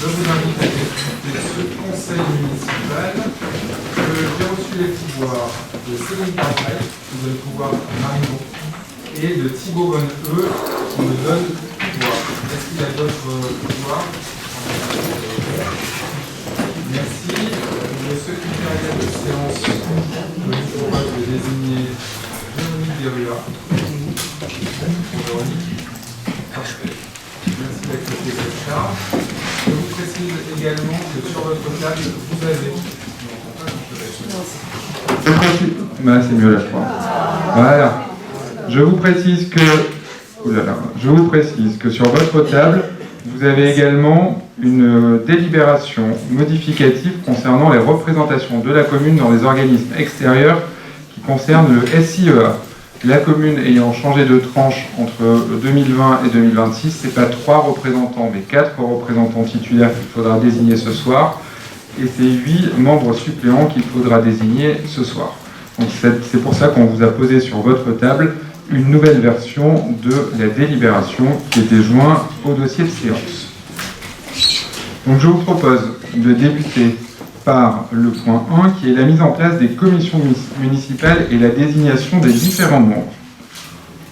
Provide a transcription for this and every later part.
je vous invite à écouter ce conseil municipal. J'ai reçu les pouvoirs de Céline Carpet, qui donne pouvoir à Marino, et de Thibaut Bonneux, qui me donne pouvoir. Est-ce qu'il y a d'autres pouvoirs? Merci. Le secrétariat de séance me propose de désigner Véronique Derua. Véronique. Parfait. Merci d'accepter cette charge. Je vous précise également que sur votre table, vous avez... C'est mieux là, je crois. Voilà. Je vous précise que sur votre table, vous avez également une délibération modificative concernant les représentations de la commune dans les organismes extérieurs qui concernent le SIEA. La commune ayant changé de tranche entre 2020 et 2026, ce n'est pas 3 représentants, mais 4 représentants titulaires qu'il faudra désigner ce soir, et c'est 8 membres suppléants qu'il faudra désigner ce soir. Donc c'est pour ça qu'on vous a posé sur votre table une nouvelle version de la délibération qui était jointe au dossier de séance. Donc je vous propose de débuter par le point 1 qui est la mise en place des commissions municipales et la désignation des différents membres.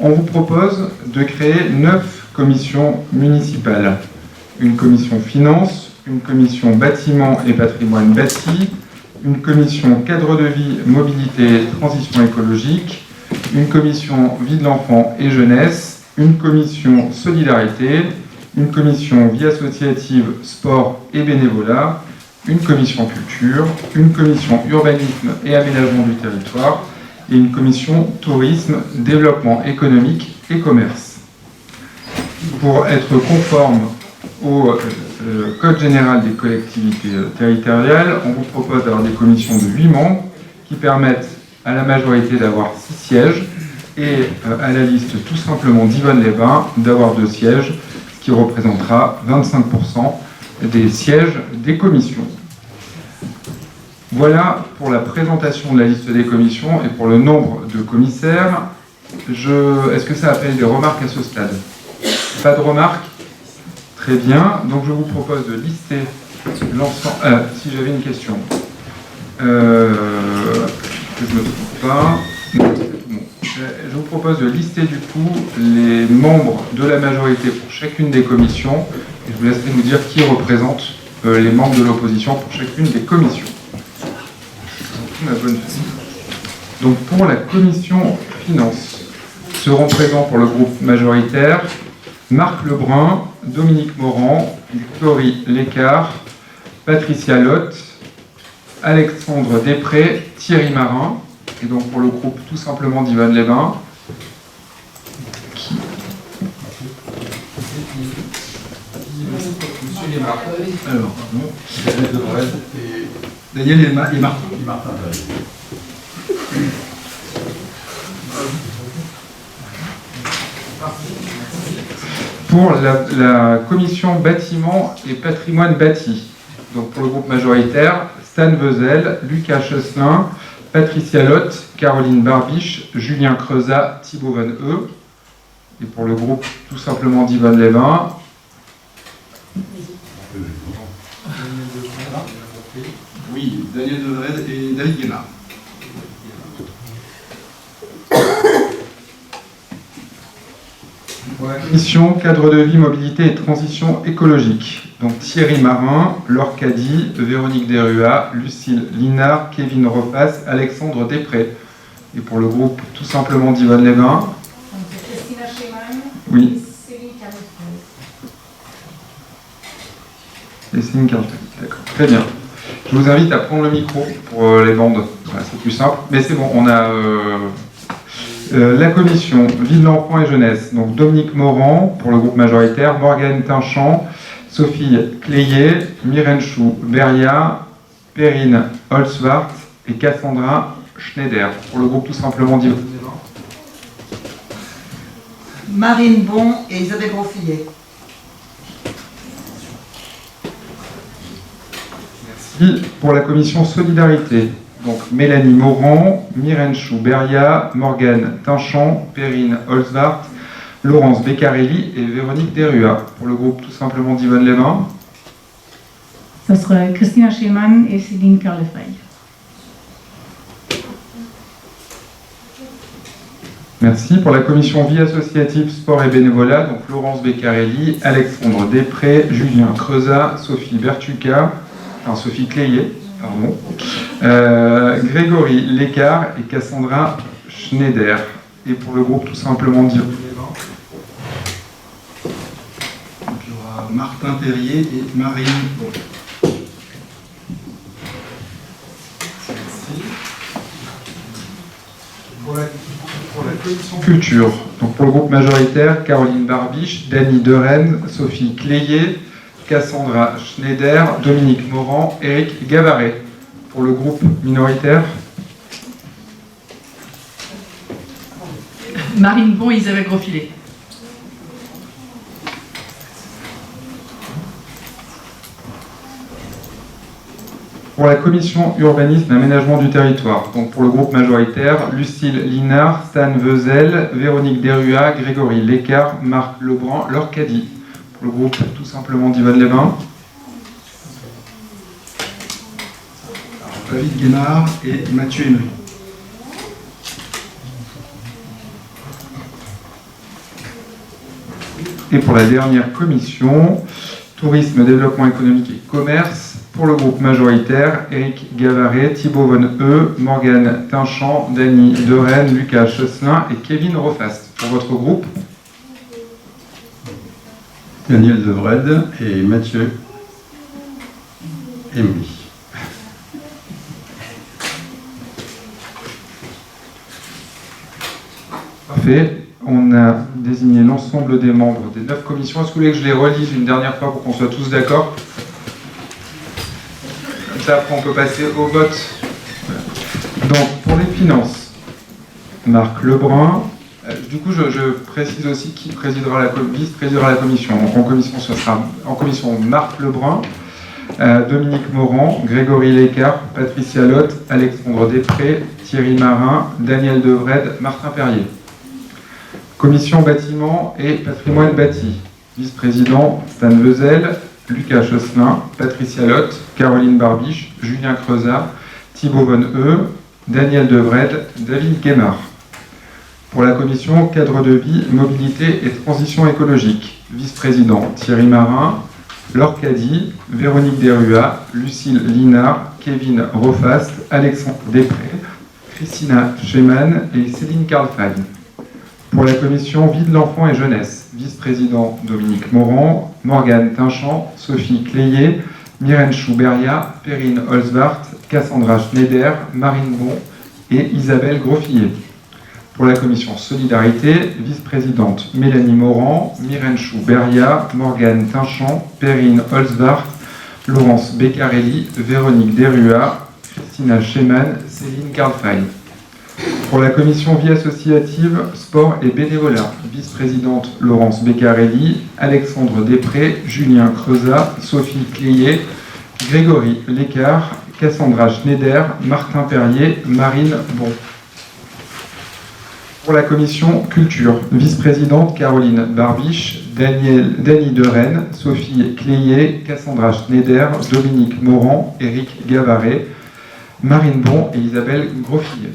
On vous propose de créer 9 commissions municipales. Une commission finance, une commission bâtiment et patrimoine bâti, une commission cadre de vie, mobilité et transition écologique, une commission vie de l'enfant et jeunesse, une commission solidarité, une commission vie associative, sport et bénévolat, une commission culture, une commission urbanisme et aménagement du territoire et une commission tourisme, développement économique et commerce. Pour être conforme au Code général des collectivités territoriales, on vous propose d'avoir des commissions de 8 membres qui permettent à la majorité d'avoir 6 sièges et à la liste tout simplement d'Yvonne-les-Bains d'avoir 2 sièges, ce qui représentera 25% des sièges des commissions. Voilà pour la présentation de la liste des commissions et pour le nombre de commissaires. Est-ce que ça appelle des remarques à ce stade? Pas de remarques? Très bien. Donc je vous propose de lister l'ensemble... si j'avais une question. Que je ne me trompe pas. Non, bon. Je vous propose de lister du coup les membres de la majorité pour chacune des commissions. Et je vous laisserai nous dire qui représente les membres de l'opposition pour chacune des commissions. Ma bonne fille. Donc pour la commission finance, seront présents pour le groupe majoritaire Marc Lebrun, Dominique Morand, Victorie Lécart, Patricia Lotte, Alexandre Després, Thierry Marin, et donc pour le groupe tout simplement d'Yvonne-les-Bains. Alors, Daniel Devrel et Daniel et Martin. Pour la commission bâtiment et patrimoine bâti, donc pour le groupe majoritaire, Stan Vezel, Lucas Chesselin, Patricia Lotte, Caroline Barbiche, Julien Creusat, Thibaut Bonneux, et pour le groupe tout simplement d'Yvonne-les-Bains, Oui, Daniel Devrel et David Guémard. Pour la commission cadre de vie, mobilité et transition écologique, donc Thierry Marin, Laure Caddy, Véronique Derua, Lucille Linard, Kevin Repasse, Alexandre Després. Et pour le groupe tout simplement d'Yvonne-les-Bains, Christina Schemann, oui. Céline Carpet. Et Céline Carpet, d'accord. Très bien. Je vous invite à prendre le micro pour les bandes. Voilà, c'est plus simple. Mais c'est bon, on a la commission vie de l'enfant et jeunesse. Donc Dominique Morand pour le groupe majoritaire, Morgane Tinchamp, Sophie Cléier, Myrène Chou-Beria, Perrine Holzwart et Cassandra Schneider. Pour le groupe tout simplement d'Yvonne-les-Bains. Marine Bon et Isabelle Grosfillet. Merci. Pour la commission solidarité, donc Mélanie Morand, Myrène Chou-Beria, Morgane Tinchamp, Perrine Holzwart, Laurence Beccarelli et Véronique Derua. Pour le groupe tout simplement d'Yvonne-les-Bains. Ça sera Christina Schemann et Céline Carlefeuille. Merci. Pour la commission vie associative, sport et bénévolat, donc Laurence Beccarelli, Alexandre Després, Julien Creusat, Sophie Sophie Cléier, pardon, Grégory Lécart et Cassandra Schneider. Et pour le groupe, tout simplement dire. Donc, il y aura Martin Perrier et Marine Bon. Pour la commission culture, donc pour le groupe majoritaire, Caroline Barbiche, Dany Derennes, Sophie Cléier, Cassandra Schneider, Dominique Morand, Éric Gavaret. Pour le groupe minoritaire, Marine Bon et Isabelle Grosfilet. pour la commission urbanisme et aménagement du territoire, donc pour le groupe majoritaire, Lucille Linard, Stan Vezel, Véronique Derua, Grégory Lécart, Marc Lebrun, Laure Caddy. Pour le groupe tout simplement d'Yvonne-les-Bains, David Guénard et Mathieu Emery. et pour la dernière commission, tourisme, développement économique et commerce, pour le groupe majoritaire, Éric Gavaret, Thibaut Von E, Morgane Tinchamp, Dany Derennes, Lucas Chosselin et Kevin Rofast. Pour votre groupe, Daniel Devred et Mathieu Emery. parfait. On a désigné l'ensemble des membres des 9 commissions. Est-ce que vous voulez que je les relise une dernière fois pour qu'on soit tous d'accord? Comme ça, après, on peut passer au vote. Voilà. Donc, pour les finances, Marc Lebrun. Du coup, je précise aussi qui présidera vice-présidera la commission. Donc, en commission, ce sera en commission Marc Lebrun, Dominique Morand, Grégory Lécart, Patricia Lotte, Alexandre Després, Thierry Marin, Daniel Devred, Martin Perrier. Commission bâtiment et patrimoine bâti. Vice-président Stan Vezel, Lucas Chosselin, Patricia Lotte, Caroline Barbiche, Julien Creusat, Thibaut Von E, Daniel Devred, David Guémard. Pour la commission cadre de vie, mobilité et transition écologique. Vice-président Thierry Marin, Laure Caddy, Véronique Derua, Lucille Linard, Kevin Rofast, Alexandre Després, Christina Schemann et Céline Carlefeuille. Pour la commission vie de l'enfant et jeunesse, vice-président Dominique Morand, Morgane Tinchamp, Sophie Cléier, Myrène Chouberia, Perrine Holzbart, Cassandra Schneider, Marine Bon et Isabelle Grosfilet. Pour la commission solidarité, vice-présidente Mélanie Morand, Myrène Chouberia, Morgane Tinchamp, Perrine Holzbart, Laurence Beccarelli, Véronique Derua, Christina Schemann, Céline Carlefeuille. Pour la commission vie associative, sport et bénévolat, vice-présidente Laurence Beccarelli, Alexandre Després, Julien Creusat, Sophie Cléier, Grégory Lécart, Cassandra Schneider, Martin Perrier, Marine Bon. Pour la commission culture, vice-présidente Caroline Barbiche, Dany Derennes, Sophie Cléier, Cassandra Schneider, Dominique Morand, Éric Gavaret, Marine Bon et Isabelle Grosfilet.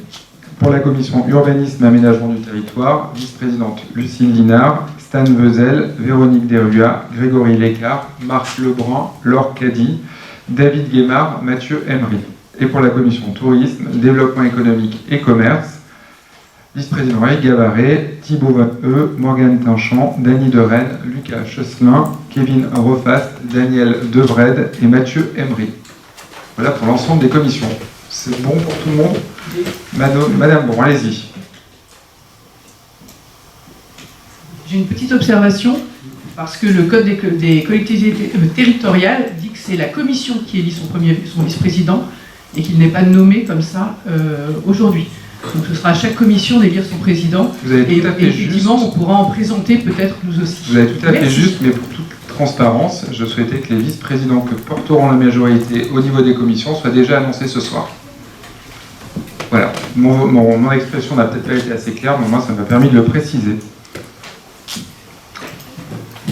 Pour la commission urbanisme et aménagement du territoire, vice-présidente Lucille Linard, Stan Vezel, Véronique Derua, Grégory Lécart, Marc Lebrun, Laure Caddy, David Guémard, Mathieu Emery. Et pour la commission tourisme, développement économique et commerce, vice-président Éric Gavaret, Thibaut Von E, Morgane Tinchamp, Dany Derennes, Lucas Chosselin, Kevin Rofast, Daniel Devred et Mathieu Emery. Voilà pour l'ensemble des commissions. C'est bon pour tout le monde? Madame Bon, allez-y. J'ai une petite observation, parce que le Code des collectivités territoriales dit que c'est la commission qui élit son vice-président et qu'il n'est pas nommé comme ça aujourd'hui. Donc ce sera à chaque commission d'élire son président. Vous avez tout à fait effectivement, juste. on pourra en présenter peut-être nous aussi. Vous avez tout à fait Merci. juste, mais pour toute transparence, je souhaitais que les vice-présidents que porteront la majorité au niveau des commissions soient déjà annoncés ce soir. Voilà, mon expression n'a peut-être pas été assez claire, mais moi ça m'a permis de le préciser.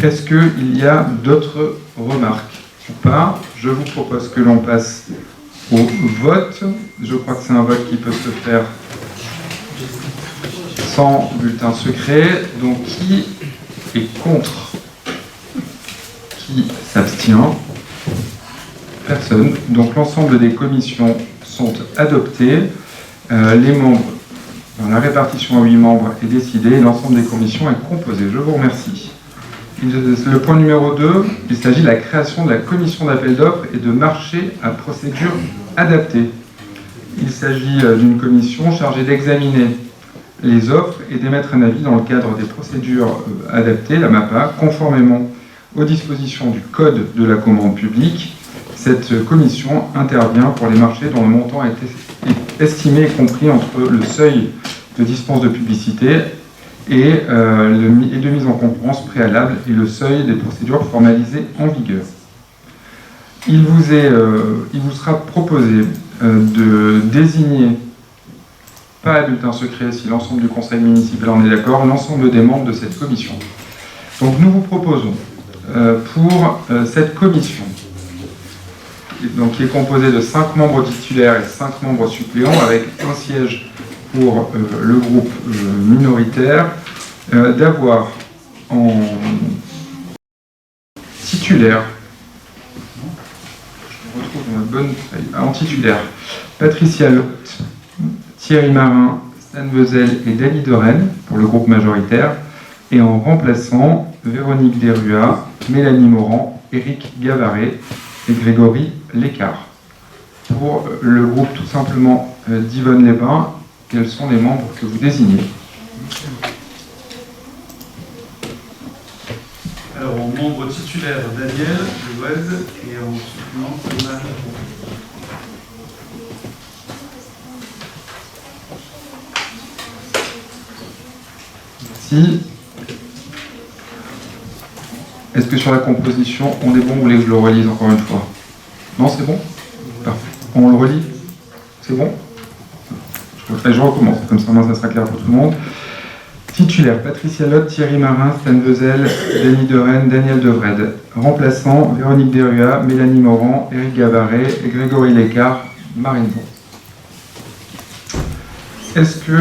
Est-ce qu'il y a d'autres remarques? pas. Je vous propose que l'on passe au vote. Je crois que c'est un vote qui peut se faire sans bulletin secret. Donc, qui est contre? Qui s'abstient? Personne. Donc, l'ensemble des commissions sont adoptées. Les membres, la répartition à 8 membres est décidée. L'ensemble des commissions est composé. Je vous remercie. Le point numéro 2, il s'agit de la création de la commission d'appel d'offres et de marché à procédure adaptée. Il s'agit d'une commission chargée d'examiner les offres et d'émettre un avis dans le cadre des procédures adaptées, la MAPA, conformément aux dispositions du Code de la commande publique. Cette commission intervient pour les marchés dont le montant est estimé et compris entre le seuil de dispense de publicité et de mise en concurrence préalable et le seuil des procédures formalisées en vigueur. Il vous sera proposé de désigner, pas à bulletin secret si l'ensemble du conseil municipal en est d'accord, l'ensemble des membres de cette commission. Donc nous vous proposons pour cette commission, donc, qui est composée de 5 membres titulaires et 5 membres suppléants, avec un siège pour le groupe minoritaire, d'avoir en titulaire, je retrouve une bonne feuille, en titulaire, Patricia Lotte, Thierry Marin, Stan Vezel et Dany de Rennes pour le groupe majoritaire, et en remplaçant Véronique Desrua, Mélanie Morand, Éric Gavaret et Grégory Lécart. Pour le groupe tout simplement d'Yvonne-les-Bains, quels sont les membres que vous désignez? Alors, en membre titulaire, Daniel Levred et en suppléant, Thomas. Merci. Est-ce que sur la composition, on est bon ou vous voulez que je le relise encore une fois? Non, c'est bon? Parfait. On le relit? C'est bon? Je recommence, comme ça, ça sera clair pour tout le monde. Titulaire, Patricia Lotte, Thierry Marin, Stan Vezel, Dany de Rennes, Daniel Devred. Remplaçant, Véronique Desrua, Mélanie Morand, Éric Gavaret et Grégory Lécart, Marine Bon. Est-ce que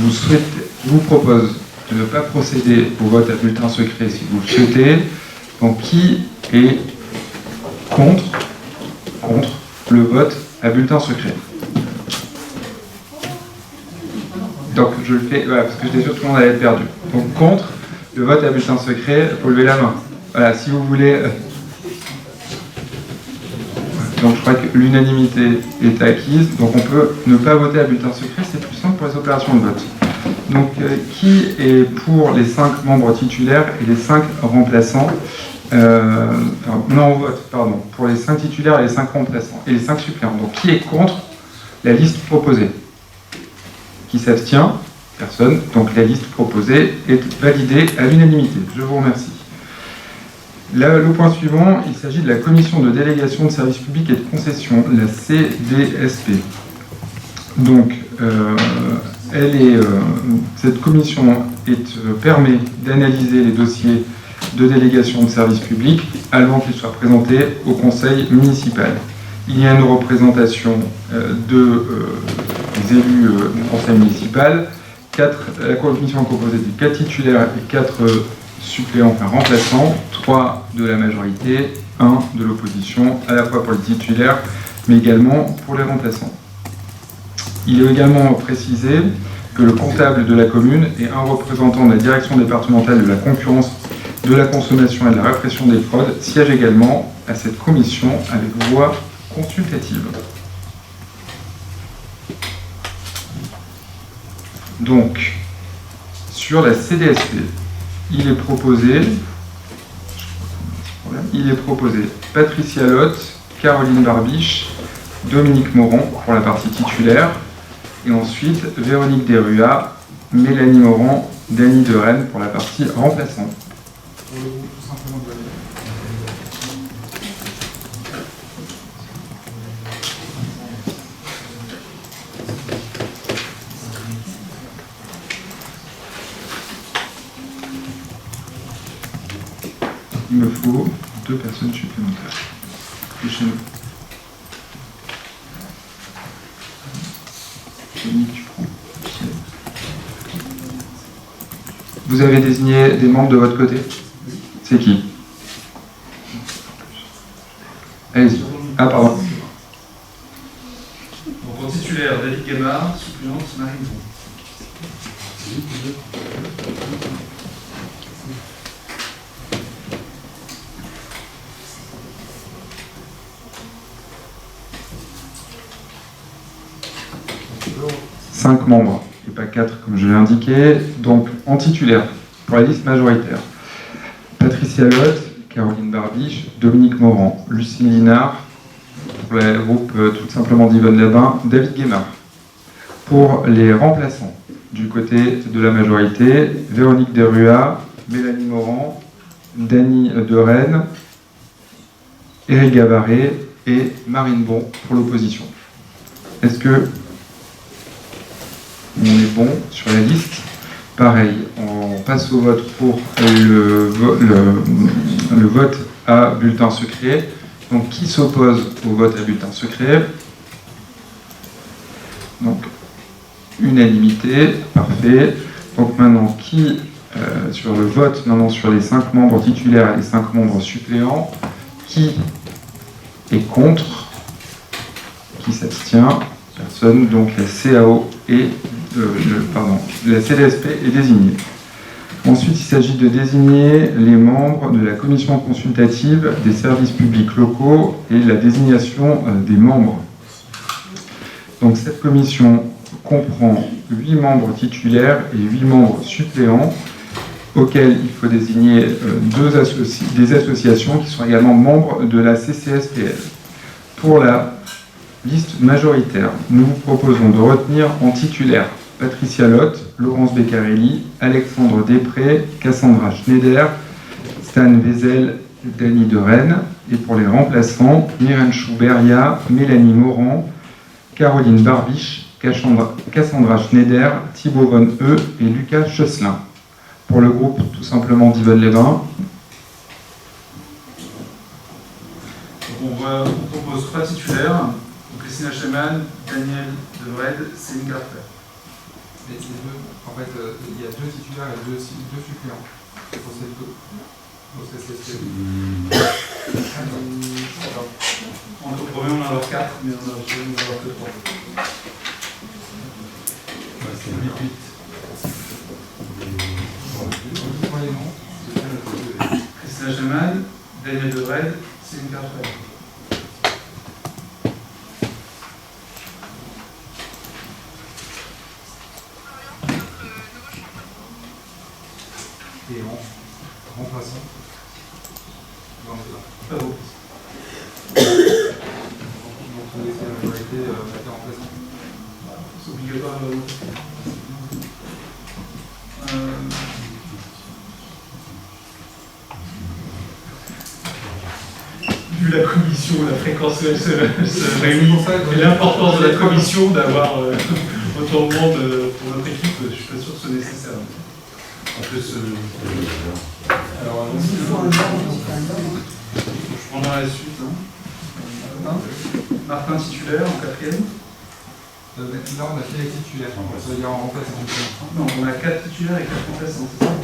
je vous propose de ne pas procéder au vote à bulletin secret si vous le souhaitez? Donc, qui est contre le vote à bulletin secret? Donc, je le fais, voilà, parce que j'étais sûr que tout le monde allait être perdu. Donc, contre le vote à bulletin secret, il faut lever la main. Voilà, si vous voulez. Donc, je crois que l'unanimité est acquise. Donc, on peut ne pas voter à bulletin secret, c'est plus simple pour les opérations de vote. Donc, qui est pour les 5 membres titulaires et les 5 remplaçants non, on vote, pardon, pour les 5 titulaires et les 5 remplaçants et les 5 suppléants. Donc, qui est contre la liste proposée? Qui s'abstient? Personne. Donc, la liste proposée est validée à l'unanimité. Je vous remercie. Là, le point suivant, il s'agit de la commission de délégation de services publics et de concession, la CDSP. Donc, cette commission permet d'analyser les dossiers de délégation de services publics avant qu'ils soient présentés au conseil municipal. Il y a une représentation des élus du conseil municipal. La commission est composée de 4 titulaires et 4 suppléants, enfin remplaçants, 3 de la majorité, 1 de l'opposition, à la fois pour les titulaires, mais également pour les remplaçants. Il est également précisé que le comptable de la commune et un représentant de la direction départementale de la concurrence, de la consommation et de la répression des fraudes siègent également à cette commission avec voix consultative. Donc, sur la CDSP, il est proposé Patricia Lotte, Caroline Barbiche, Dominique Morand pour la partie titulaire, et ensuite Véronique Desrua, Mélanie Morand, Dany de Rennes pour la partie remplaçante. Pour le groupe, tout simplement de valider. il me faut 2 personnes supplémentaires. Dépêchez-nous. Dominique, tu prends. Vous avez désigné des membres de votre côté? C'est qui? Allez-y. Ah, pardon. Donc en titulaire, David Guémard, suppléante, Marine Bon. Cinq membres, et pas 4 comme je l'ai indiqué. Donc en titulaire, pour la liste majoritaire, Patricia Lotte, Caroline Barbiche, Dominique Morand, Lucie Linard, pour le groupe tout simplement d'Yvonne Labin, David Guémard. Pour les remplaçants, du côté de la majorité, Véronique Derua, Mélanie Morand, Dany de Rennes, Éric Gavaret et Marine Bon pour l'opposition. Est-ce que on est bon sur la liste? Pareil, on passe au vote pour le vote à bulletin secret. Donc, qui s'oppose au vote à bulletin secret? Donc, unanimité, parfait. Donc maintenant, qui, sur le vote, maintenant sur les 5 membres titulaires et les 5 membres suppléants, qui est contre? Qui s'abstient? Personne. Donc la CAO et la CDSP est désignée. Ensuite, il s'agit de désigner les membres de la commission consultative des services publics locaux et la désignation des membres. Donc cette commission comprend 8 membres titulaires et 8 membres suppléants, auxquels il faut désigner des associations qui sont également membres de la CCSPL. Pour la liste majoritaire, nous vous proposons de retenir en titulaire Patricia Lotte, Laurence Beccarelli, Alexandre Després, Cassandra Schneider, Stan Wesel, Dany de Rennes, et pour les remplaçants, Myrène Chouberia, Mélanie Morand, Caroline Barbiche, Cassandra Schneider, Thibaut Von E et Lucas Chosselin. Pour le groupe, tout simplement d'Yvonne Labin. On propose 3 titulaires, donc Christina Schemann, Daniel Devred, Céline Carfer. En fait, il y a 2 titulaires et 2 suppléants pour cette En premier, on en a alors 4, mais on en a que 3. C'est 8. Christina Schemann, Daniel Devred, Céline Carfer. Et remplaçant. Pas beau. Donc on laisse la majorité mettre en remplaçant. C'est obligatoire. Vu la commission, la fréquence où elle se réunit, et l'importance de la commission d'avoir autant de monde pour notre équipe, je suis pas sûr que ce soit nécessaire. En plus, alors je prendrai la suite. Martin titulaire en 4e. Là, on a fait les titulaires, ça veut dire en remplaçant. Non, on a 4 titulaires et 4 remplaçants, c'est ça? Donc,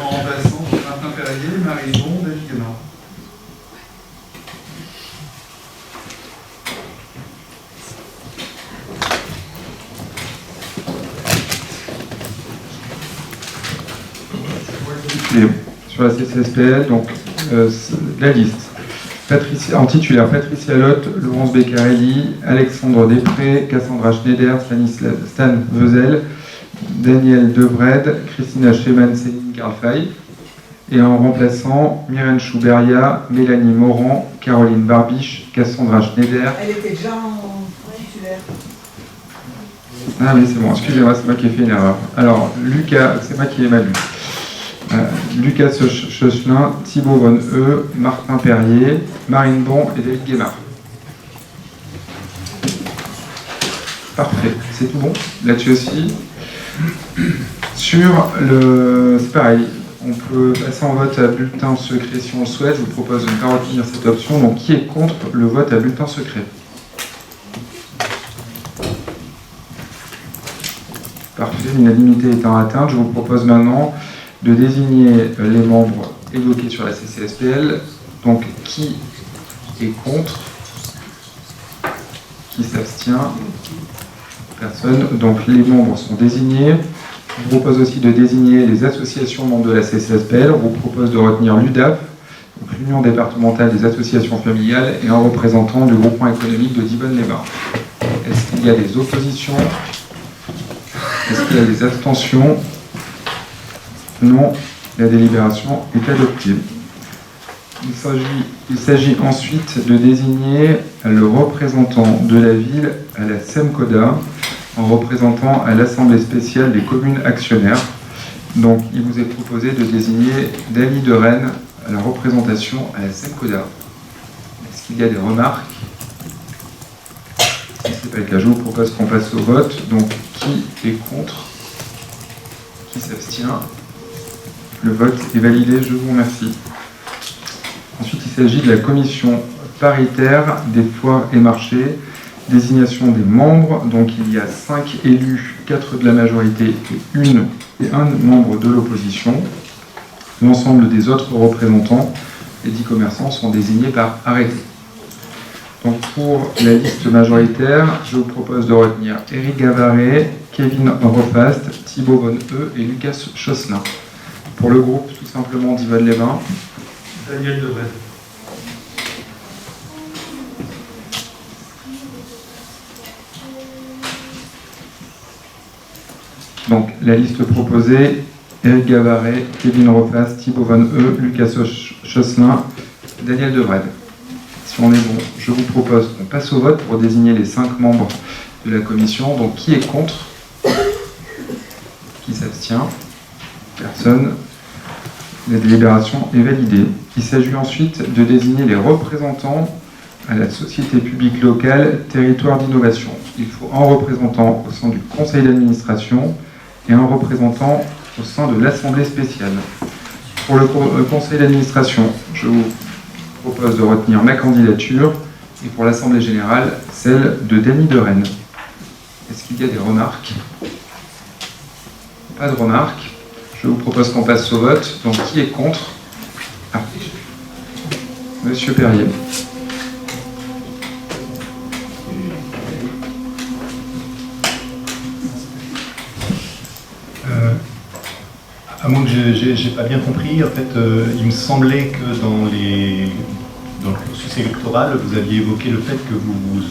en remplaçant, Martin Perrier, Marie Bon, David Guémard. Et sur la CCSPL, donc la liste. En titulaire, Patricia Lotte, Laurence Beccarelli, Alexandre Després, Cassandra Schneider, Stan Wesel, Daniel Devred, Christina Schemann, Céline Carlefay. Et en remplaçant, Myrène Chouberia, Mélanie Morand, Caroline Barbiche, Cassandra Schneider. Elle était déjà en titulaire. Ah oui, c'est bon, excusez-moi, c'est moi qui ai fait une erreur. Alors, Lucas, c'est moi qui ai mal lu. Lucas Chosselin, Thibaut Von E, Martin Perrier, Marine Bon et David Guémard. Parfait, c'est tout bon. Là-dessus aussi. C'est pareil, on peut passer en vote à bulletin secret si on le souhaite. Je vous propose de ne pas retenir cette option. Donc, qui est contre le vote à bulletin secret? Parfait, l'unanimité étant atteinte, je vous propose maintenant de désigner les membres évoqués sur la CCSPL. Donc, qui est contre? Qui s'abstient? Personne. Donc, les membres sont désignés. Je vous propose aussi de désigner les associations membres de la CCSPL. On vous propose de retenir l'UDAF, l'Union départementale des associations familiales, et un représentant du groupement économique de Divonne-les-Bains. Est-ce qu'il y a des oppositions? Est-ce qu'il y a des abstentions? Non. La délibération est adoptée. Il s'agit ensuite de désigner le représentant de la ville à la SEMCODA, en représentant à l'Assemblée spéciale des communes actionnaires. Donc, il vous est proposé de désigner Dany de Rennes à la représentation à la SEMCODA. Est-ce qu'il y a des remarques? Si ce n'est pas le cas, je vous propose qu'on passe au vote. Donc, qui est contre? Qui s'abstient? Le vote est validé, je vous remercie. Ensuite, il s'agit de la commission paritaire des foires et marchés, désignation des membres. Donc, il y a 5 élus, 4 de la majorité et un membre de l'opposition. L'ensemble des autres représentants, les 10 commerçants, sont désignés par arrêté. Donc, pour la liste majoritaire, je vous propose de retenir Éric Gavaret, Kevin Rofast, Thibaut Von-E et Lucas Chosselin. Pour le groupe, tout simplement, Divonne-les-Bains, Daniel Devred. donc la liste proposée, Éric Gavaret, Kevin Rofast, Thibaut Von-E, Lucas Chosselin, Daniel Devred. Si on est bon, je vous propose qu'on passe au vote pour désigner les 5 membres de la commission. Donc, qui est contre? Qui s'abstient? Personne. La délibération est validée. Il s'agit ensuite de désigner les représentants à la société publique locale Territoire d'innovation. Il faut un représentant au sein du conseil d'administration et un représentant au sein de l'assemblée spéciale. Pour le conseil d'administration, je vous propose de retenir ma candidature, et pour l'assemblée générale, celle de Dany de Rennes. Est-ce qu'il y a des remarques? Pas de remarques. Je vous propose qu'on passe au vote. Donc, qui est contre? Monsieur Perrier. À moins que j'ai pas bien compris, en fait, il me semblait que dans le cursus électoral, vous aviez évoqué le fait que vous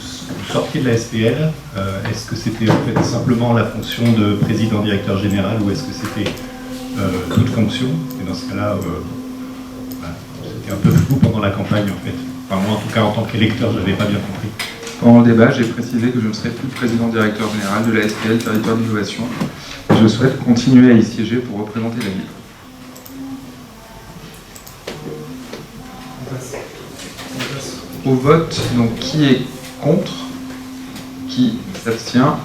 sortiez de la SPL. Est-ce que c'était en fait simplement la fonction de président-directeur général, ou est-ce que c'était d'autres fonctions? Et dans ce cas-là, c'était un peu flou pendant la campagne, en fait. Enfin, moi, en tout cas, en tant qu'électeur, je n'avais pas bien compris. Pendant le débat, j'ai précisé que je ne serai plus président-directeur général de la SPL Territoire d'Innovation. Je souhaite continuer à y siéger pour représenter la ville. Au vote, donc qui est contre? Qui s'abstient?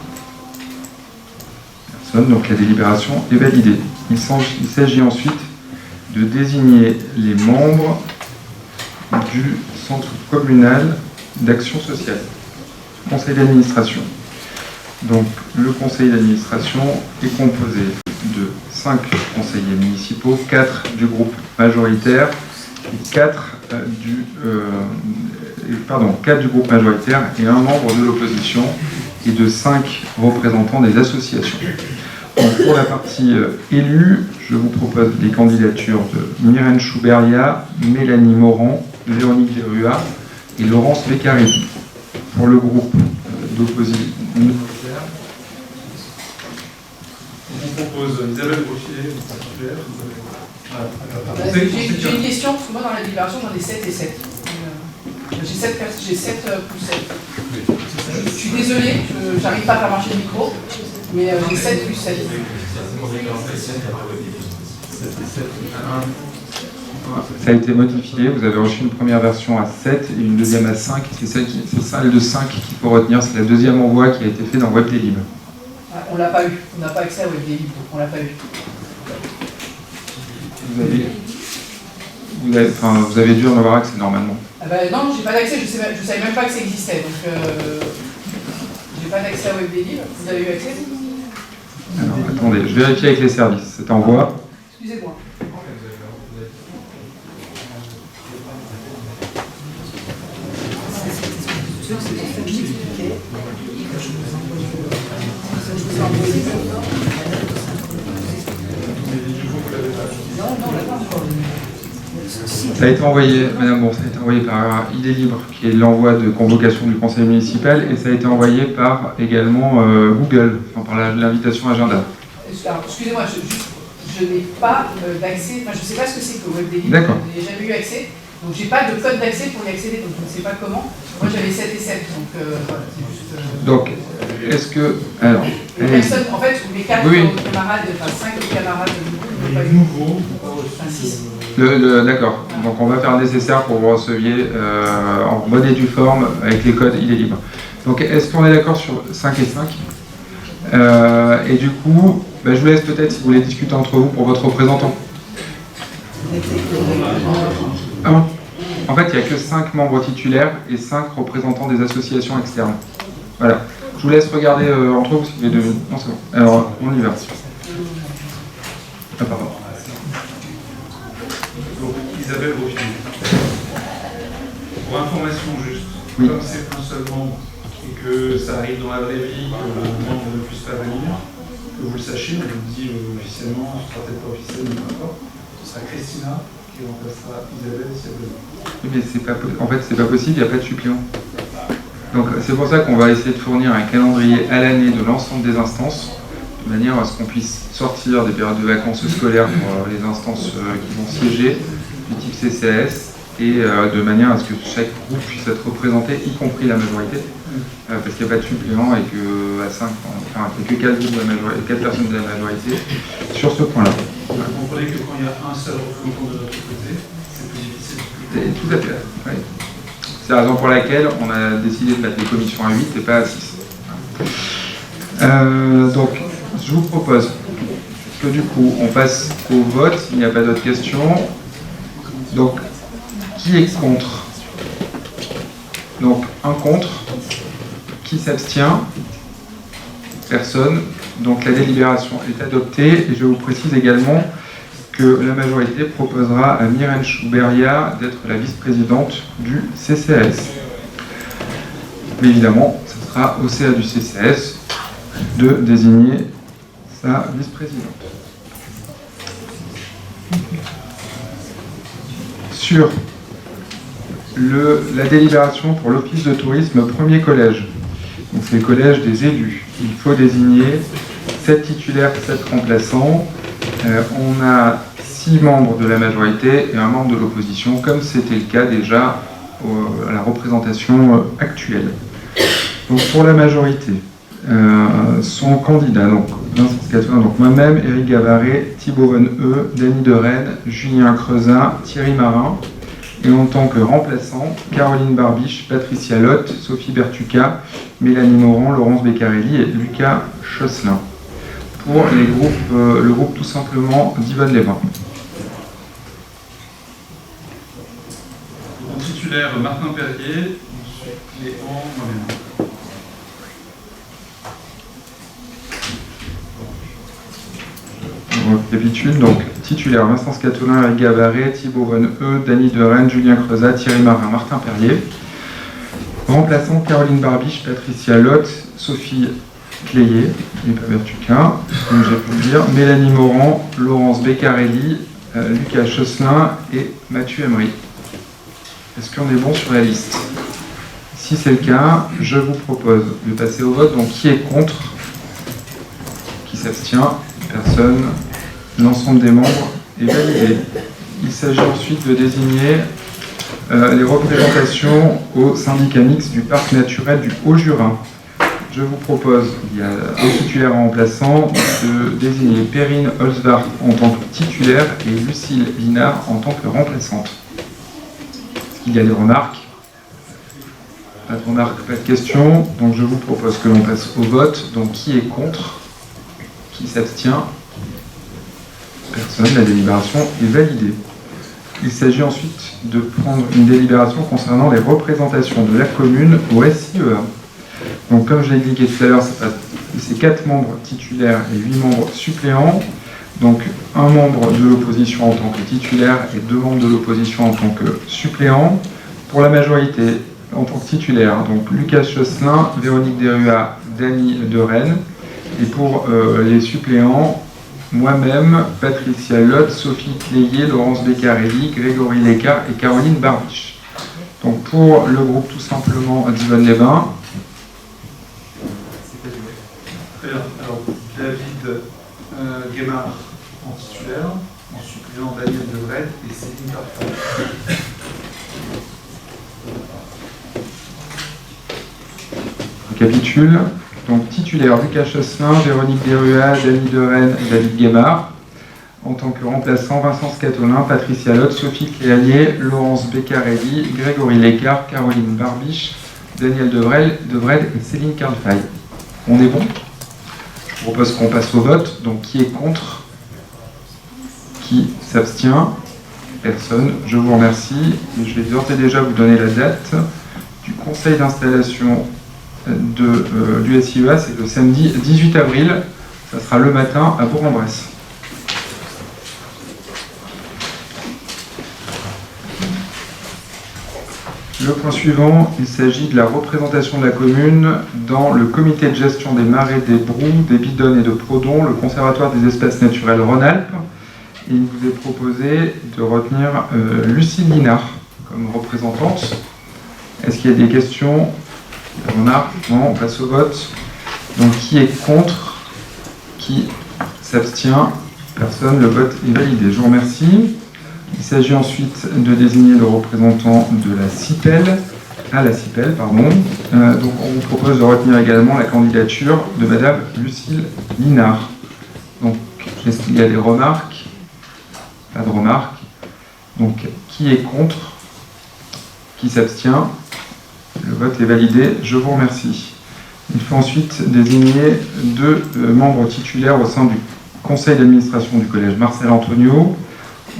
Personne, donc la délibération est validée. Il s'agit ensuite de désigner les membres du centre communal d'action sociale, conseil d'administration. Donc, le conseil d'administration est composé de 5 conseillers municipaux, 4 du groupe majoritaire et 4 du groupe majoritaire et un membre de l'opposition, et de 5 représentants des associations. Donc, pour la partie élue, je vous propose les candidatures de Myrène Chouberia, Mélanie Morand, Véronique Verrua et Laurence Beccaretti. Pour le groupe d'opposition, On vous propose Isabelle Brochet, J'ai une question, parce que moi dans la délibération j'en ai 7 et 7. J'ai 7 plus 7. Je suis désolée, j'arrive pas à faire marcher le micro, mais j'ai 7 plus 7. Ça a été modifié, vous avez reçu une première version à 7 et une deuxième à 5. C'est celle de 5 qu'il faut retenir, c'est la deuxième envoi qui a été fait dans WebDélib. On l'a pas eu, on n'a pas accès à WebDay libre, donc on l'a pas eu. Vous avez dû en avoir accès normalement. Ah bah, non, j'ai pas d'accès, je savais même pas que ça existait, donc j'ai pas d'accès à WebDay libre. Vous avez eu accès? Alors attendez, je vérifie avec les services. C'est en voie. Excusez-moi. Ça a été envoyé, Madame Bourg, ça a été envoyé par Il est libre, qui est l'envoi de convocation du conseil municipal, et ça a été envoyé par également Google, enfin, par l'invitation agenda. Alors, excusez-moi, je n'ai pas d'accès, enfin je ne sais pas ce que c'est que WebDay libre, D'accord. je n'ai jamais eu accès, donc j'ai pas de code d'accès pour y accéder, donc je ne sais pas comment. Moi j'avais 7 et 7, donc voilà, c'est juste... Donc, est-ce que... Alors, les personnes, en fait, les 4 oui. camarades, enfin 5 camarades n'ont pas Les eu. nouveaux, Enfin 6. D'accord, donc on va faire le nécessaire pour que vous receviez en bonne et due forme avec les codes, il est libre. Donc est-ce qu'on est d'accord sur 5 et 5 et du coup, je vous laisse peut-être si vous voulez discuter entre vous pour votre représentant. En fait, il n'y a que 5 membres titulaires et 5 représentants des associations externes. Voilà. Je vous laisse regarder entre vous si vous voulez devenir. Non, c'est bon. Alors, on y va. Ah, pardon. donc Isabelle Roffier. Pour information juste, Oui. comme c'est un seul membre et que ça arrive dans la vraie vie, que le membre ne puisse pas venir, que vous le sachiez, on vous le dit officiellement, ce sera peut-être pas officiel, mais peu importe, ce sera Christina qui remplacera Isabelle si elle veut. Oui, mais en fait, c'est pas possible, il n'y a pas de suppléant. Donc c'est pour ça qu'on va essayer de fournir un calendrier à l'année de l'ensemble des instances, de manière à ce qu'on puisse sortir des périodes de vacances scolaires pour les instances qui vont siéger, du type CCAS, et de manière à ce que chaque groupe puisse être représenté, y compris la majorité, parce qu'il n'y a pas de suppléant et que à 5, enfin, il n'y a que 4 personnes de la majorité sur ce point-là. Vous comprenez que quand il y a un seul représentant de notre côté, c'est plus difficile. Tout à fait, oui. C'est la raison pour laquelle on a décidé de mettre les commissions à 8 et pas à 6. Donc, je vous propose que du coup, on passe au vote, s'il n'y a pas d'autres questions. Donc, qui est contre? Donc, un contre. Qui s'abstient? Personne. Donc, la délibération est adoptée. Et je vous précise également que la majorité proposera à Myrène Chouberia d'être la vice-présidente du CCAS. Mais évidemment, ce sera au CA du CCAS de désigner sa vice-présidente. Sur la délibération pour l'office de tourisme premier collège, donc c'est le collège des élus, il faut désigner 7 titulaires, 7 remplaçants. On a 6 membres de la majorité et un membre de l'opposition, comme c'était le cas déjà à la représentation actuelle. Donc pour la majorité, sont candidats, donc moi-même, Éric Gavaret, Thibaut Von E, Dany de Rennes, Julien Creusin, Thierry Marin, et en tant que remplaçants, Caroline Barbiche, Patricia Lotte, Sophie Bertuca, Mélanie Morand, Laurence Beccarelli et Lucas Chosselin. Pour les groupes, le groupe tout simplement d'Yvonne Lévin. En titulaire, Martin Perrier, suppléant moi-même. On récapitule, donc titulaire Vincent Scatolin, Éric Gavaret, Thibaut Von E, Dany de Rennes, Julien Creusat, Thierry Marin, Martin Perrier. Remplaçant Caroline Barbiche, Patricia Lotte, Sophie Cléier, et pas Bertuca, comme j'ai pu le dire, Mélanie Morand, Laurence Beccarelli, Lucas Chosselin et Mathieu Emery. Est-ce qu'on est bon sur la liste? Si c'est le cas, je vous propose de passer au vote. Donc qui est contre? Qui s'abstient? Personne. L'ensemble des membres est validé. Il s'agit ensuite de désigner les représentations au syndicat mixte du parc naturel du Haut-Jura. Je vous propose, il y a un titulaire remplaçant, de désigner Perrine Holzwart en tant que titulaire et Lucille Linard en tant que remplaçante. Est-ce qu'il y a des remarques? Pas de remarques, pas de questions. Donc je vous propose que l'on passe au vote. Donc qui est contre? Qui s'abstient? Personne. La délibération est validée. Il s'agit ensuite de prendre une délibération concernant les représentations de la commune au SIEA. Donc comme je l'ai indiqué tout à l'heure, c'est 4 membres titulaires et 8 membres suppléants. Donc un membre de l'opposition en tant que titulaire et 2 membres de l'opposition en tant que suppléant. Pour la majorité, en tant que titulaire, donc Lucas Chosselin, Véronique Derua, Dany de Rennes. Et pour les suppléants, moi-même, Patricia Lotte, Sophie Cléier, Laurence Beccarelli, Grégory Lécart et Caroline Barbiche. Donc pour le groupe tout simplement d'Yvonne-les-Bains. Alors, David Guémard en titulaire, en suppléant Daniel Devred et Céline Carpal. Récapitule. Donc titulaire Lucas Chosselin, Véronique Derua, Dany de Rennes et David Guémard. En tant que remplaçant, Vincent Scatolin, Patricia Lotte, Sophie Cléier, Laurence Beccarelli, Grégory Lécart, Caroline Barbiche, Daniel Devred et Céline Carlefay. On est bon? Je propose qu'on passe au vote. Donc qui est contre? Qui s'abstient? Personne. Je vous remercie. Et je vais d'ores et déjà vous donner la date du conseil d'installation du SIEA. C'est le samedi 18 avril. Ça sera le matin à Bourg-en-Bresse. Le point suivant, il s'agit de la représentation de la commune dans le comité de gestion des marais, des Brous, des Bidonnes et de Prodon, le conservatoire des espaces naturels Rhône-Alpes. Il vous est proposé de retenir Lucie Linard comme représentante. Est-ce qu'il y a des questions? Des remarques? Non, on passe au vote. Donc qui est contre? Qui s'abstient? Personne. Le vote est validé. Je vous remercie. Il s'agit ensuite de désigner le représentant de la CIPEL, donc on vous propose de retenir également la candidature de Madame Lucille Linard. Donc, est-ce qu'il y a des remarques? Pas de remarques. Donc, qui est contre? Qui s'abstient? Le vote est validé. Je vous remercie. Il faut ensuite désigner 2 membres titulaires au sein du conseil d'administration du collège Marcel Antonio.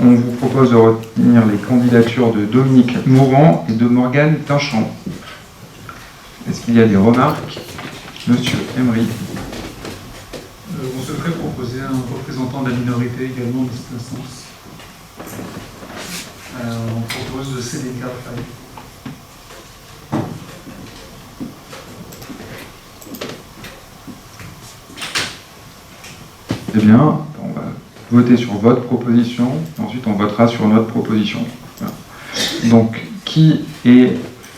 On vous propose de retenir les candidatures de Dominique Morand et de Morgane Tinchamp. Est-ce qu'il y a des remarques? Monsieur Emery. On souhaiterait proposer un représentant de la minorité également dans cette instance. On propose de Céline Carlefay. Eh bien, on va voter sur votre proposition, ensuite on votera sur notre proposition. Voilà. Donc,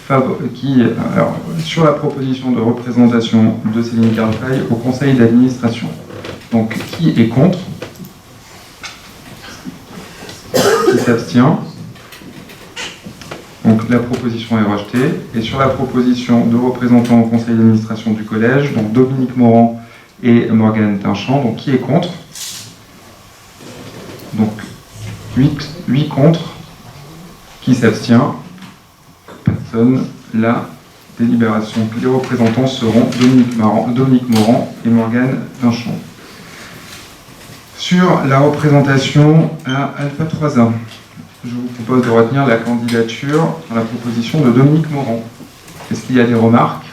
alors, sur la proposition de représentation de Céline Carlefay au conseil d'administration. Donc, qui est contre? Qui s'abstient? Donc, la proposition est rejetée. Et sur la proposition de représentant au conseil d'administration du collège, donc Dominique Morand et Morgane Tinchamp, donc qui est contre? Donc 8 contre. Qui s'abstient? Personne. La délibération. Les représentants seront Dominique Morand et Morgane Tinchamp. Sur la représentation à Alpha 3A, je vous propose de retenir la candidature dans la proposition de Dominique Morand. Est-ce qu'il y a des remarques?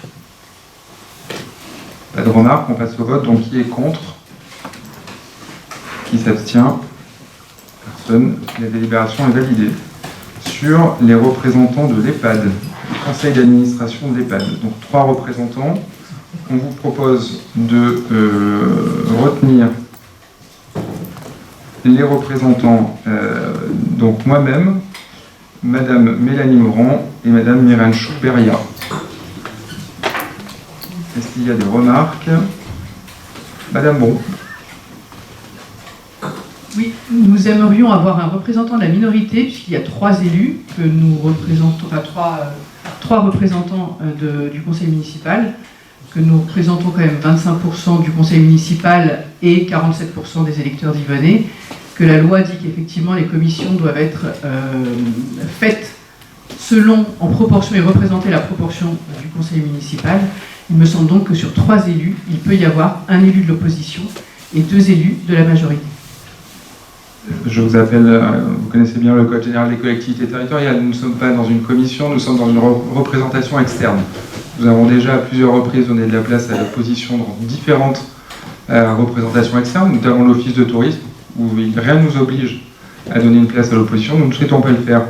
Pas de remarques, on passe au vote. Donc qui est contre? Qui s'abstient? Personne. La délibération est validée. Sur les représentants de l'EHPAD, le conseil d'administration de l'EHPAD, donc 3 représentants, on vous propose de retenir les représentants, donc moi-même, Madame Mélanie Morand et Madame Mireille Chouberia. Est-ce qu'il y a des remarques? Madame Bon. Oui, nous aimerions avoir un représentant de la minorité, puisqu'il y a 3 élus que nous représentons, enfin 3 représentants du conseil municipal, que nous représentons quand même 25% du conseil municipal et 47% des électeurs d'Yvonne, que la loi dit qu'effectivement les commissions doivent être faites selon, en proportion, et représenter la proportion du conseil municipal. Il me semble donc que sur 3 élus, il peut y avoir un élu de l'opposition et 2 élus de la majorité. Je vous appelle, vous connaissez bien le Code général des collectivités territoriales, nous ne sommes pas dans une commission, nous sommes dans une représentation externe. Nous avons déjà à plusieurs reprises donné de la place à l'opposition dans différentes représentations externes, notamment l'office de tourisme, où rien ne nous oblige à donner une place à l'opposition. Nous ne souhaitons pas le faire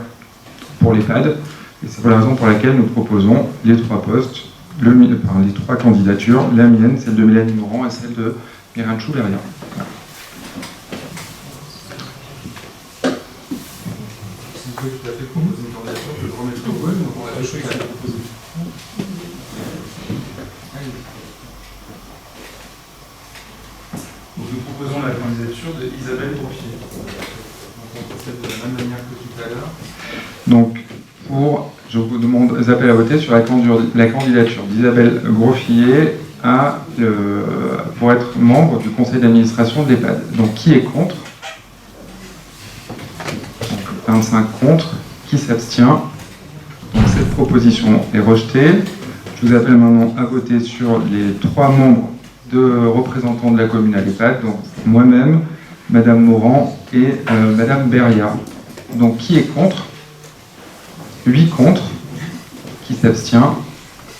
pour l'EHPAD, et c'est pour la raison pour laquelle nous proposons les 3 postes, les 3 candidatures, la mienne, celle de Mélanie Morand et celle de Myriam Chouveria. Voilà. Si vous pouvez tout à fait proposer une candidature, je vais le remettre au vote, donc on a 2 choix à proposer. Donc nous proposons la candidature d'Isabelle Groffier. Donc on procède de la même manière que tout à l'heure. Donc, je vous demande, j'appelle à voter sur la candidature d'Isabelle Groffier pour être membre du conseil d'administration de l'EHPAD. Donc, qui est contre? Donc, 25 contre. Qui s'abstient? Donc, cette proposition est rejetée. Je vous appelle maintenant à voter sur les 3 membres de représentants de la commune à l'EHPAD. Donc, moi-même, Madame Morand et Madame Beria. Donc, qui est contre? 8 contre. Qui s'abstient?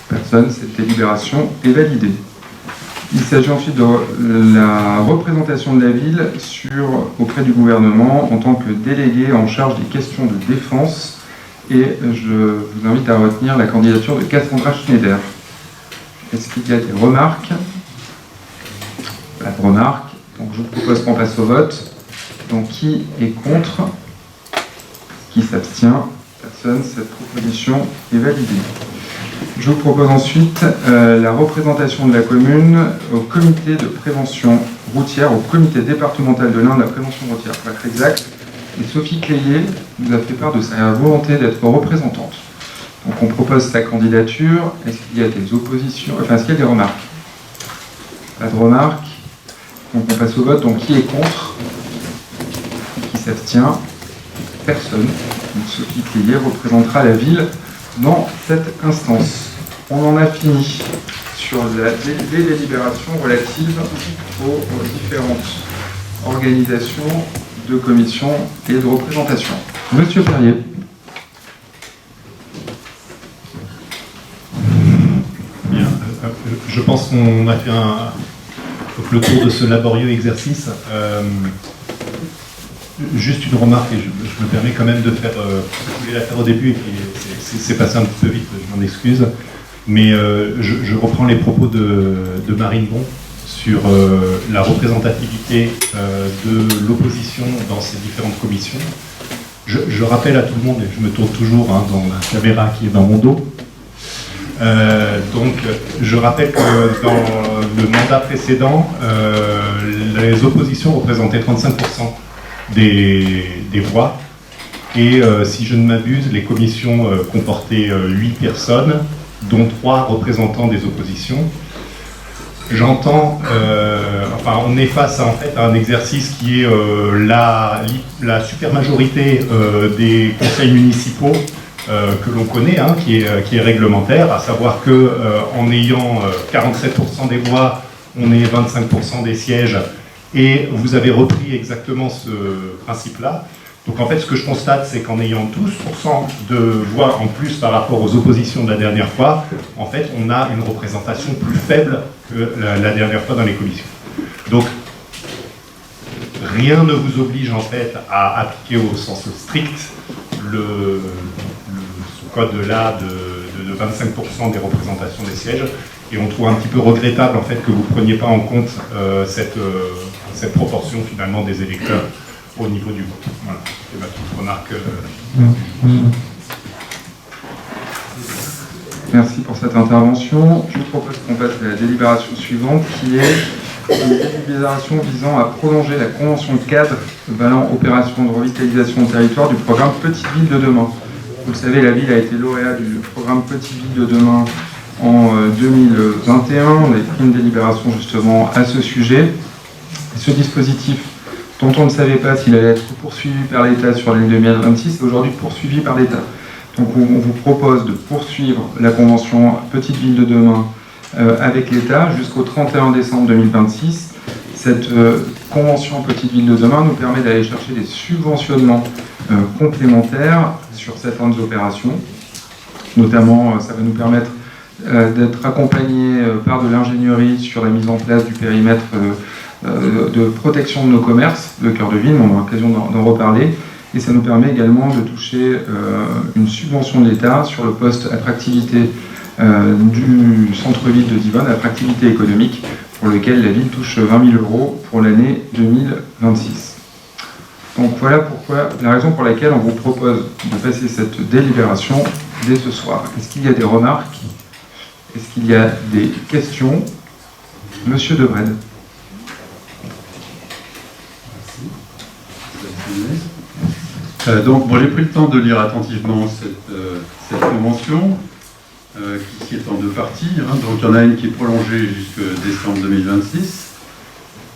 Personne. Cette délibération est validée. Il s'agit ensuite de la représentation de la ville auprès du gouvernement en tant que délégué en charge des questions de défense. Et je vous invite à retenir la candidature de Cassandra Schneider. Est-ce qu'il y a des remarques? Pas de remarques. Donc je vous propose qu'on passe au vote. Donc qui est contre? Qui s'abstient? Personne. Cette proposition est validée. Je vous propose ensuite la représentation de la commune au comité de prévention routière, au comité départemental de l'Ain de la prévention routière, pour être exact. Et Sophie Clélier nous a fait part de sa volonté d'être représentante. Donc on propose sa candidature. Est-ce qu'il y a des oppositions? Enfin, est-ce qu'il y a des remarques? Pas de remarques. Donc on passe au vote. Donc qui est contre? Qui s'abstient? Personne. Donc Sophie Clélier représentera la ville dans cette instance. On en a fini sur les délibérations relatives aux différentes organisations de commission et de représentation. Monsieur Perrier. Bien, je pense qu'on a fait le tour de ce laborieux exercice. Juste une remarque, et je me permets quand même de faire, je voulais la faire au début, et puis c'est passé un petit peu vite, je m'en excuse, mais je reprends les propos de Marine Bon sur la représentativité de l'opposition dans ces différentes commissions. Je rappelle à tout le monde, et je me tourne toujours dans la caméra qui est dans mon dos, donc je rappelle que dans le mandat précédent, les oppositions représentaient 35% des voix, et si je ne m'abuse, les commissions comportaient 8 personnes, dont 3 représentants des oppositions. J'entends, on est face à un exercice qui est la supermajorité des conseils municipaux que l'on connaît, qui est réglementaire, à savoir que en ayant 47% des voix, on est 25% des sièges. Et vous avez repris exactement ce principe-là. Donc en fait, ce que je constate, c'est qu'en ayant 12% de voix en plus par rapport aux oppositions de la dernière fois, en fait, on a une représentation plus faible que la dernière fois dans les commissions. Donc, rien ne vous oblige en fait à appliquer au sens strict ce code-là de 25% des représentations des sièges. Et on trouve un petit peu regrettable en fait que vous ne preniez pas en compte cette proportion finalement des électeurs au niveau du vote. Voilà, c'est ma petite remarque. Merci pour cette intervention. Je vous propose qu'on passe à la délibération suivante, qui est une délibération visant à prolonger la convention cadre valant opération de revitalisation du territoire du programme Petite Ville de demain. Vous le savez, la ville a été lauréate du programme Petite Ville de demain en 2021. On a pris une délibération justement à ce sujet. Et ce dispositif, dont on ne savait pas s'il allait être poursuivi par l'État sur l'année 2026, est aujourd'hui poursuivi par l'État. Donc on vous propose de poursuivre la convention Petite Ville de demain avec l'État jusqu'au 31 décembre 2026. Cette convention Petite Ville de demain nous permet d'aller chercher des subventionnements complémentaires sur certaines opérations. Notamment, ça va nous permettre d'être accompagnés par de l'ingénierie sur la mise en place du périmètre de protection de nos commerces, de cœur de ville, on aura l'occasion d'en reparler. Et ça nous permet également de toucher une subvention de l'État sur le poste attractivité du centre-ville de Divonne, attractivité économique, pour lequel la ville touche 20 000 € pour l'année 2026. Donc voilà pourquoi, la raison pour laquelle on vous propose de passer cette délibération dès ce soir. Est-ce qu'il y a des remarques? Est-ce qu'il y a des questions? Monsieur Devred. Donc, bon, j'ai pris le temps de lire attentivement cette convention, qui est en deux parties. Hein. Donc, il y en a une qui est prolongée jusqu'à décembre 2026.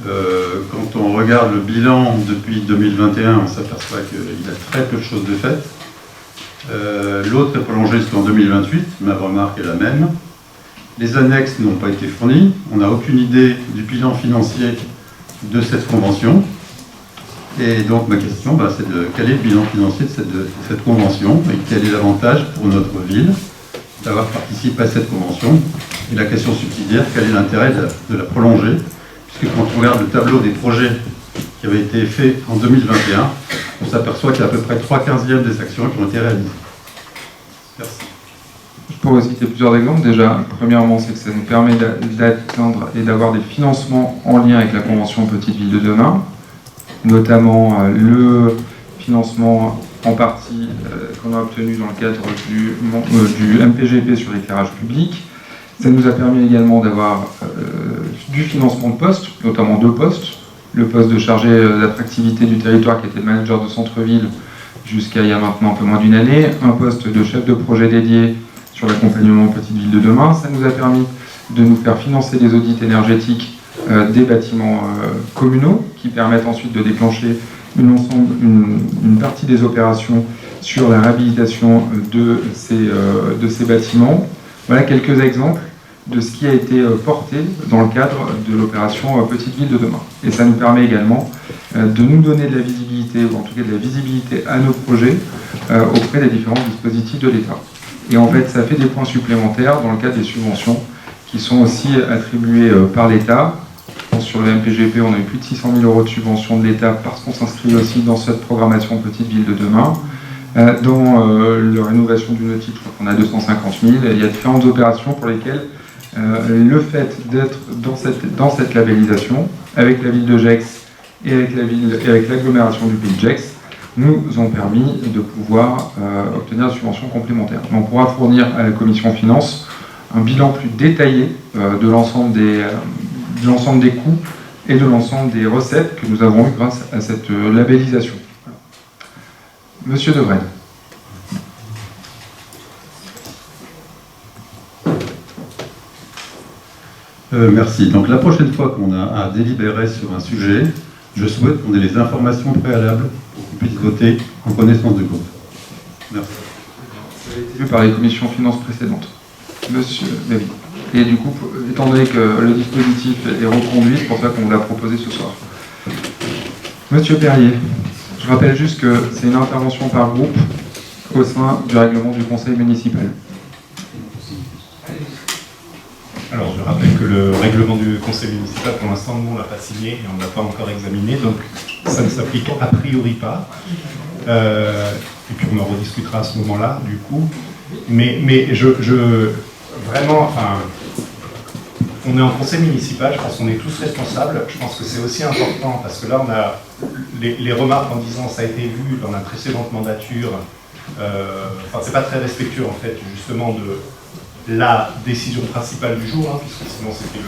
Quand on regarde le bilan depuis 2021, on s'aperçoit qu'il y a très peu de choses de faites. L'autre est prolongée jusqu'en 2028, ma remarque est la même. Les annexes n'ont pas été fournies. On n'a aucune idée du bilan financier de cette convention. Et donc ma question, c'est de quel est le bilan financier de cette convention et quel est l'avantage pour notre ville d'avoir participé à cette convention. Et la question subsidiaire, quel est l'intérêt de la prolonger, puisque quand on regarde le tableau des projets qui avaient été faits en 2021, on s'aperçoit qu'il y a à peu près 3/15 des actions qui ont été réalisées. Merci. Je pourrais citer plusieurs exemples. Déjà, premièrement, c'est que ça nous permet d'atteindre et d'avoir des financements en lien avec la convention Petite Ville de demain, notamment le financement en partie qu'on a obtenu dans le cadre du MPGP sur l'éclairage public. Ça nous a permis également d'avoir du financement de postes, notamment 2 postes. Le poste de chargé d'attractivité du territoire qui était le manager de centre-ville jusqu'à il y a maintenant un peu moins d'une année, un poste de chef de projet dédié sur l'accompagnement Petite Ville de demain. Ça nous a permis de nous faire financer des audits énergétiques des bâtiments communaux qui permettent ensuite de déclencher une partie des opérations sur la réhabilitation de ces bâtiments. Voilà quelques exemples de ce qui a été porté dans le cadre de l'opération Petite Ville de demain. Et ça nous permet également de nous donner de la visibilité, ou en tout cas de la visibilité à nos projets auprès des différents dispositifs de l'État. Et en fait, ça fait des points supplémentaires dans le cadre des subventions qui sont aussi attribuées par l'État. Sur le MPGP, on a eu plus de 600 000 € de subventions de l'État parce qu'on s'inscrit aussi dans cette programmation Petite Ville de demain. Dans la rénovation du nautique, je crois qu'on a 250 000. Il y a différentes opérations pour lesquelles le fait d'être dans cette labellisation, avec la ville de Gex et avec l'agglomération du pays de Gex, nous ont permis de pouvoir obtenir des subventions complémentaires. On pourra fournir à la commission finances un bilan plus détaillé de l'ensemble des coûts et de l'ensemble des recettes que nous avons eues grâce à cette labellisation. Monsieur Devred. Merci. Donc la prochaine fois qu'on a à délibérer sur un sujet, je souhaite qu'on ait les informations préalables pour qu'on puisse voter en connaissance de cause. Merci. Ça a été vu par les commissions finances précédentes. Monsieur David. Et du coup, étant donné que le dispositif est reconduit, c'est pour ça qu'on vous l'a proposé ce soir. Monsieur Perrier, je rappelle juste que c'est une intervention par groupe au sein du règlement du conseil municipal. Alors, je rappelle que le règlement du conseil municipal, pour l'instant, nous, on ne l'a pas signé et on ne l'a pas encore examiné, donc ça ne s'applique a priori pas. Et puis on en rediscutera à ce moment-là, du coup. Mais vraiment, enfin, on est en conseil municipal, je pense qu'on est tous responsables. Je pense que c'est aussi important parce que là, on a les remarques en disant ça a été vu dans la précédente mandature. Enfin, c'est pas très respectueux en fait, justement, de la décision principale du jour, hein, puisque sinon c'était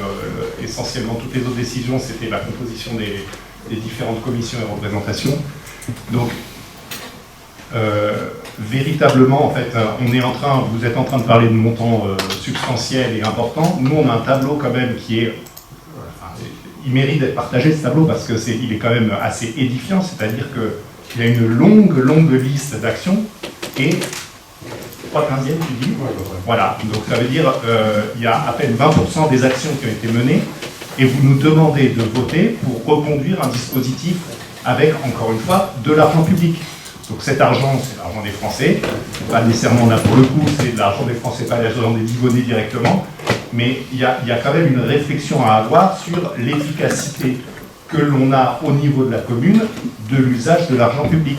essentiellement toutes les autres décisions, c'était la composition des différentes commissions et représentations. Donc, véritablement, en fait, vous êtes en train de parler de montants substantiels et importants. Nous, on a un tableau quand même qui est... il mérite d'être partagé, ce tableau, parce qu'il est quand même assez édifiant, c'est-à-dire qu'il y a une longue liste d'actions, et 3/15, tu dis. Voilà, donc ça veut dire il y a à peine 20% des actions qui ont été menées, et vous nous demandez de voter pour reconduire un dispositif avec, encore une fois, de l'argent public. Donc cet argent, c'est l'argent des Français, pas nécessairement là pour le coup, c'est de l'argent des Français, pas l'argent des Divonnais directement, mais il y a quand même une réflexion à avoir sur l'efficacité que l'on a au niveau de la commune de l'usage de l'argent public.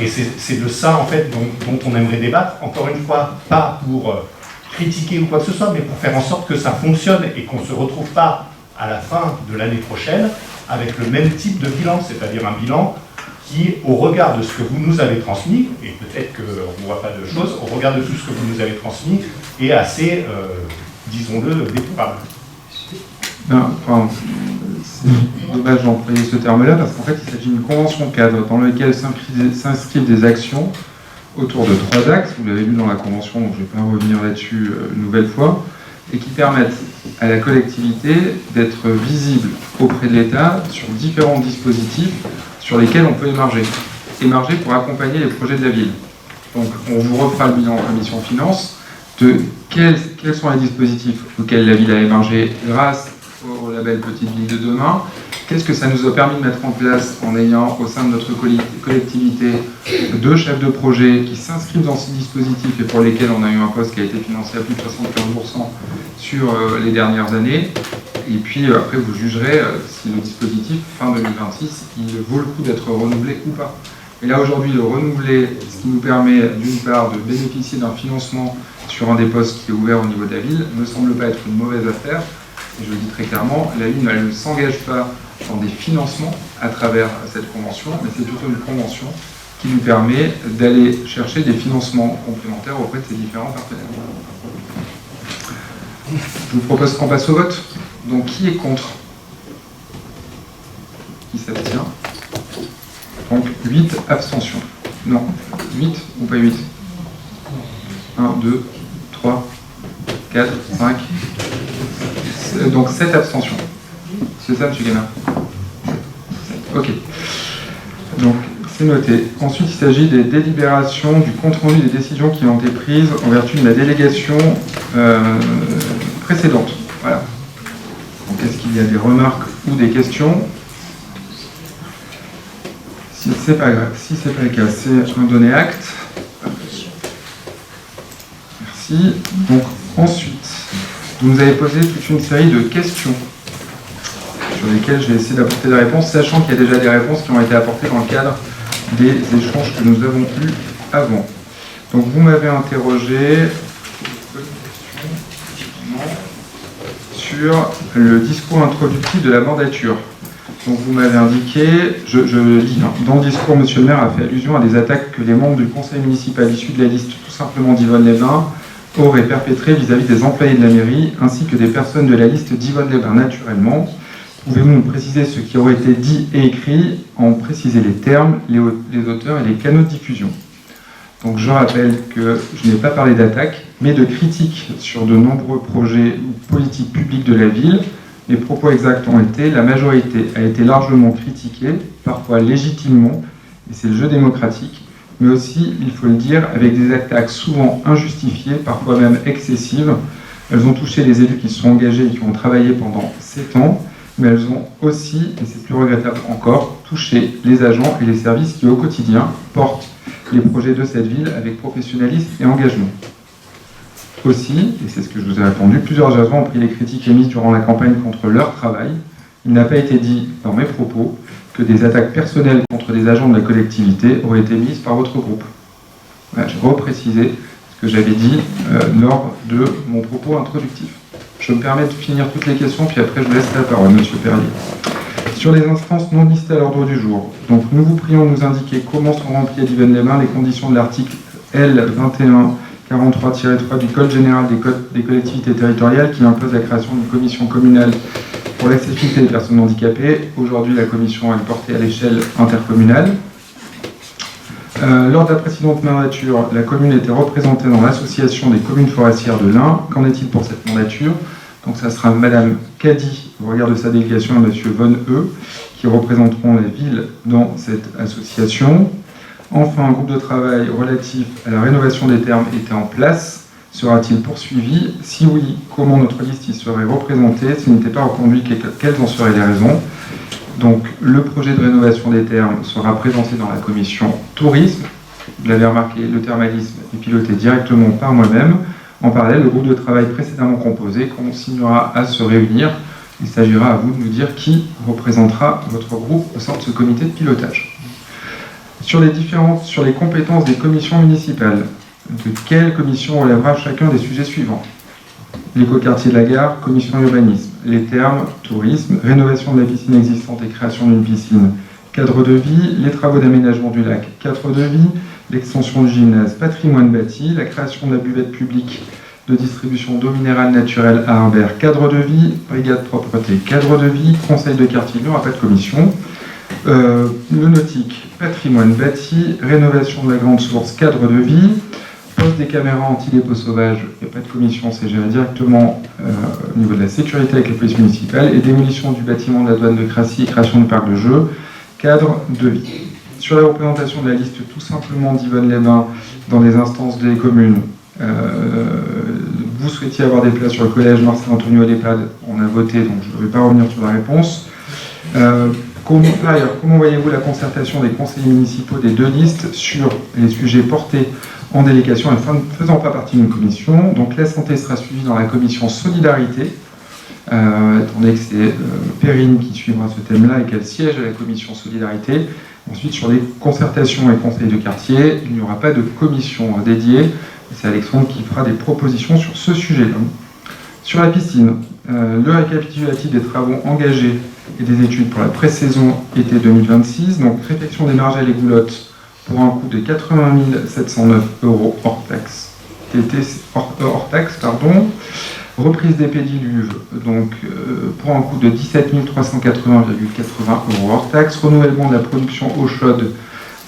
Et c'est de ça, en fait, dont on aimerait débattre, encore une fois, pas pour critiquer ou quoi que ce soit, mais pour faire en sorte que ça fonctionne et qu'on ne se retrouve pas à la fin de l'année prochaine avec le même type de bilan, c'est-à-dire un bilan qui, au regard de ce que vous nous avez transmis, et peut-être qu'on ne voit pas de choses, au regard de tout ce que vous nous avez transmis, est assez, disons-le, déplorable. C'est dommage d'employer ce terme-là, parce qu'en fait, il s'agit d'une convention cadre dans laquelle s'inscrivent des actions autour de 3 axes, vous l'avez lu dans la convention, donc je ne vais pas revenir là-dessus une nouvelle fois, et qui permettent à la collectivité d'être visible auprès de l'État sur différents dispositifs sur lesquels on peut émarger. Émarger pour accompagner les projets de la ville. Donc on vous refera le bilan en commission finance de quels sont les dispositifs auxquels la ville a émargé grâce au label Petite Ville de demain. Qu'est-ce que ça nous a permis de mettre en place en ayant au sein de notre collectivité 2 chefs de projet qui s'inscrivent dans ce dispositif et pour lesquels on a eu un poste qui a été financé à plus de 75% sur les dernières années. Et puis après vous jugerez si le dispositif, fin 2026, il vaut le coup d'être renouvelé ou pas. Et là aujourd'hui, le renouveler, ce qui nous permet d'une part de bénéficier d'un financement sur un des postes qui est ouvert au niveau de la ville, ne me semble pas être une mauvaise affaire. Et je le dis très clairement, la ville ne s'engage pas dans des financements à travers cette convention, mais c'est plutôt une convention qui nous permet d'aller chercher des financements complémentaires auprès de ces différents partenaires. Je vous propose qu'on passe au vote. Donc qui est contre? Qui s'abstient? Donc 8 abstentions. Non, 8 ou pas 8? 1, 2, 3, 4, 5. Donc 7 abstentions. C'est ça, M. Gamin? Ok. Donc c'est noté. Ensuite, il s'agit des délibérations, du compte-rendu des décisions qui ont été prises en vertu de la délégation précédente. Voilà. Donc est-ce qu'il y a des remarques ou des questions? Si ce n'est pas le cas, c'est un donné acte. Merci. Donc ensuite, vous nous avez posé toute une série de questions sur lesquelles je vais essayer d'apporter des réponses, sachant qu'il y a déjà des réponses qui ont été apportées dans le cadre des échanges que nous avons eus avant. Donc vous m'avez interrogé sur le discours introductif de la mandature. Donc vous m'avez indiqué, je lis, dans le discours, M. le maire a fait allusion à des attaques que les membres du conseil municipal issus de la liste tout simplement d'Yvonne-les-Bains auraient perpétrées vis-à-vis des employés de la mairie, ainsi que des personnes de la liste d'Yvonne-les-Bains naturellement. Pouvez-vous nous préciser ce qui aurait été dit et écrit, en préciser les termes, les auteurs et les canaux de diffusion? Donc je rappelle que je n'ai pas parlé d'attaque, mais de critiques sur de nombreux projets ou politiques publiques de la ville. Les propos exacts ont été, la majorité a été largement critiquée, parfois légitimement, et c'est le jeu démocratique, mais aussi, il faut le dire, avec des attaques souvent injustifiées, parfois même excessives. Elles ont touché les élus qui se sont engagés et qui ont travaillé pendant 7 ans, mais elles ont aussi, et c'est plus regrettable encore, touché les agents et les services qui, au quotidien, portent les projets de cette ville avec professionnalisme et engagement. Aussi, et c'est ce que je vous ai répondu, plusieurs agents ont pris les critiques émises durant la campagne contre leur travail. Il n'a pas été dit dans mes propos que des attaques personnelles contre des agents de la collectivité auraient été mises par votre groupe. Voilà, je reprécisais ce que j'avais dit lors de mon propos introductif. Je me permets de finir toutes les questions, puis après je vous laisse la parole, M. Perlier. Sur les instances non listées à l'ordre du jour, donc nous vous prions de nous indiquer comment sont remplies à Yvonne-les-Bains les conditions de l'article L2143-3 du Code général des collectivités territoriales qui impose la création d'une commission communale pour l'accessibilité des personnes handicapées. Aujourd'hui, la commission est portée à l'échelle intercommunale. Lors de la précédente mandature, la commune était représentée dans l'association des communes forestières de l'Ain. Qu'en est-il pour cette mandature? Donc ça sera Madame Caddy, au regard de sa délégation, et Monsieur Von E, qui représenteront la ville dans cette association. Enfin, un groupe de travail relatif à la rénovation des thermes était en place. Sera-t-il poursuivi? Si oui, comment notre liste y serait représentée? S'il n'était pas reconduit, quelles en seraient les raisons? Donc, le projet de rénovation des thermes sera présenté dans la commission tourisme. Vous l'avez remarqué, le thermalisme est piloté directement par moi-même. En parallèle, le groupe de travail précédemment composé continuera à se réunir. Il s'agira à vous de nous dire qui représentera votre groupe au sein de ce comité de pilotage. Sur les compétences des commissions municipales, de quelle commission relèvera chacun des sujets suivants? L'écoquartier de la gare, commission urbanisme. Les thermes, tourisme. Rénovation de la piscine existante et création d'une piscine. Cadre de vie. Les travaux d'aménagement du lac. Cadre de vie. L'extension du gymnase. Patrimoine bâti. La création de la buvette publique de distribution d'eau minérale naturelle à Humbert. Cadre de vie. Brigade propreté. Cadre de vie. Conseil de quartier. Il n'y aura pas de commission. Le nautique. Patrimoine bâti. Rénovation de la grande source. Cadre de vie. Poste des caméras anti-dépôt sauvage, il n'y a pas de commission, c'est géré directement au niveau de la sécurité avec la police municipale, et démolition du bâtiment de la douane de Crassy et création du parc de jeux, cadre de vie. Sur la représentation de la liste tout simplement d'Yvonne-les-Bains dans les instances des communes, vous souhaitiez avoir des places sur le collège Marcel Antonio à l'EHPAD, on a voté, donc je ne vais pas revenir sur la réponse. Par ailleurs, comment voyez-vous la concertation des conseillers municipaux des deux listes sur les sujets portés en délégation et faisant pas partie d'une commission? Donc la santé sera suivie dans la commission solidarité, étant donné que c'est Perrine qui suivra ce thème-là et qu'elle siège à la commission solidarité. Ensuite, sur les concertations et conseils de quartier, il n'y aura pas de commission dédiée. C'est Alexandre qui fera des propositions sur ce sujet-là. Sur la piscine, le récapitulatif des travaux engagés et des études pour la pré-saison été 2026. Donc réfection des margelles et goulottes pour un coût de 80 709 € hors taxe. Reprise des pédiluves, donc pour un coût de 17 380,80 € hors taxe. Renouvellement de la production eau chaude,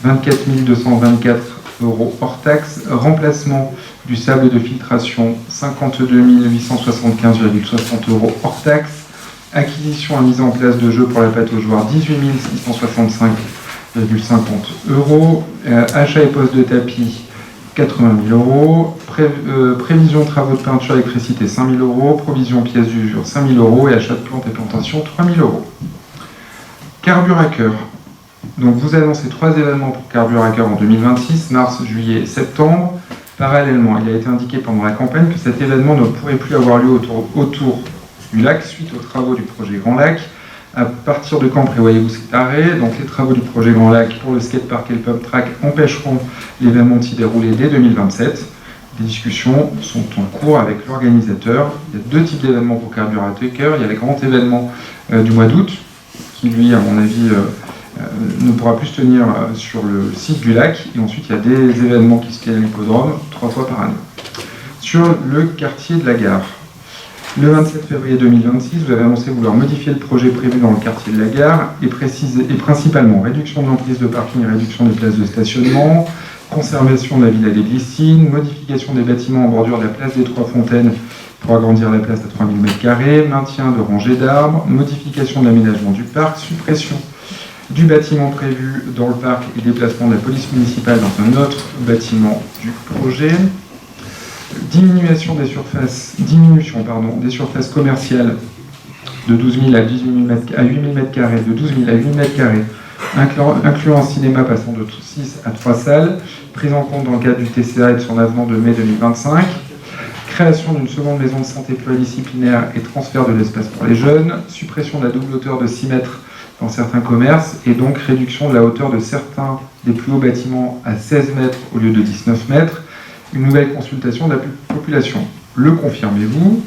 24 224 € hors taxe. Remplacement du sable de filtration, 52 875,60 € hors taxe. Acquisition et mise en place de jeux pour la pâte aux joueurs, 18 665,50 €. Achat et pose de tapis, 80 000 €. Prévision travaux de peinture électricité, 5 000 €. Provision pièces d'usure, 5 000 € et achat de plantes et plantations, 3 000 €. Carburacker. Donc vous annoncez 3 événements pour Carburacker en 2026, mars, juillet et septembre. Parallèlement, il a été indiqué pendant la campagne que cet événement ne pourrait plus avoir lieu autour du lac suite aux travaux du projet Grand Lac. À partir de quand prévoyez-vous cet arrêt? Donc les travaux du projet Grand Lac pour le skatepark et le pump track empêcheront l'événement de s'y dérouler dès 2027. Les discussions sont en cours avec l'organisateur. Il y a deux types d'événements pour Carburacker. Il y a les grands événements du mois d'août, qui lui, à mon avis, ne pourra plus se tenir sur le site du lac. Et ensuite, il y a des événements qui se tiennent à l'hippodrome 3 fois par année. Sur le quartier de la gare. Le 27 février 2026, vous avez annoncé vouloir modifier le projet prévu dans le quartier de la gare et principalement réduction de l'emprise de parking et réduction des places de stationnement, conservation de la villa des Glycines, modification des bâtiments en bordure de la place des Trois Fontaines pour agrandir la place à 3000 m², maintien de rangées d'arbres, modification de l'aménagement du parc, suppression du bâtiment prévu dans le parc et déplacement de la police municipale dans un autre bâtiment du projet. Diminution des surfaces commerciales de 12 000 à 8 000 m², de 12 000 à 8 000 m², incluant un cinéma passant de 6 à 3 salles, prise en compte dans le cadre du TCA et de son avenant de mai 2025, création d'une seconde maison de santé pluridisciplinaire et transfert de l'espace pour les jeunes, suppression de la double hauteur de 6 mètres dans certains commerces et donc réduction de la hauteur de certains des plus hauts bâtiments à 16 mètres au lieu de 19 mètres, une nouvelle consultation de la population. Le confirmez-vous?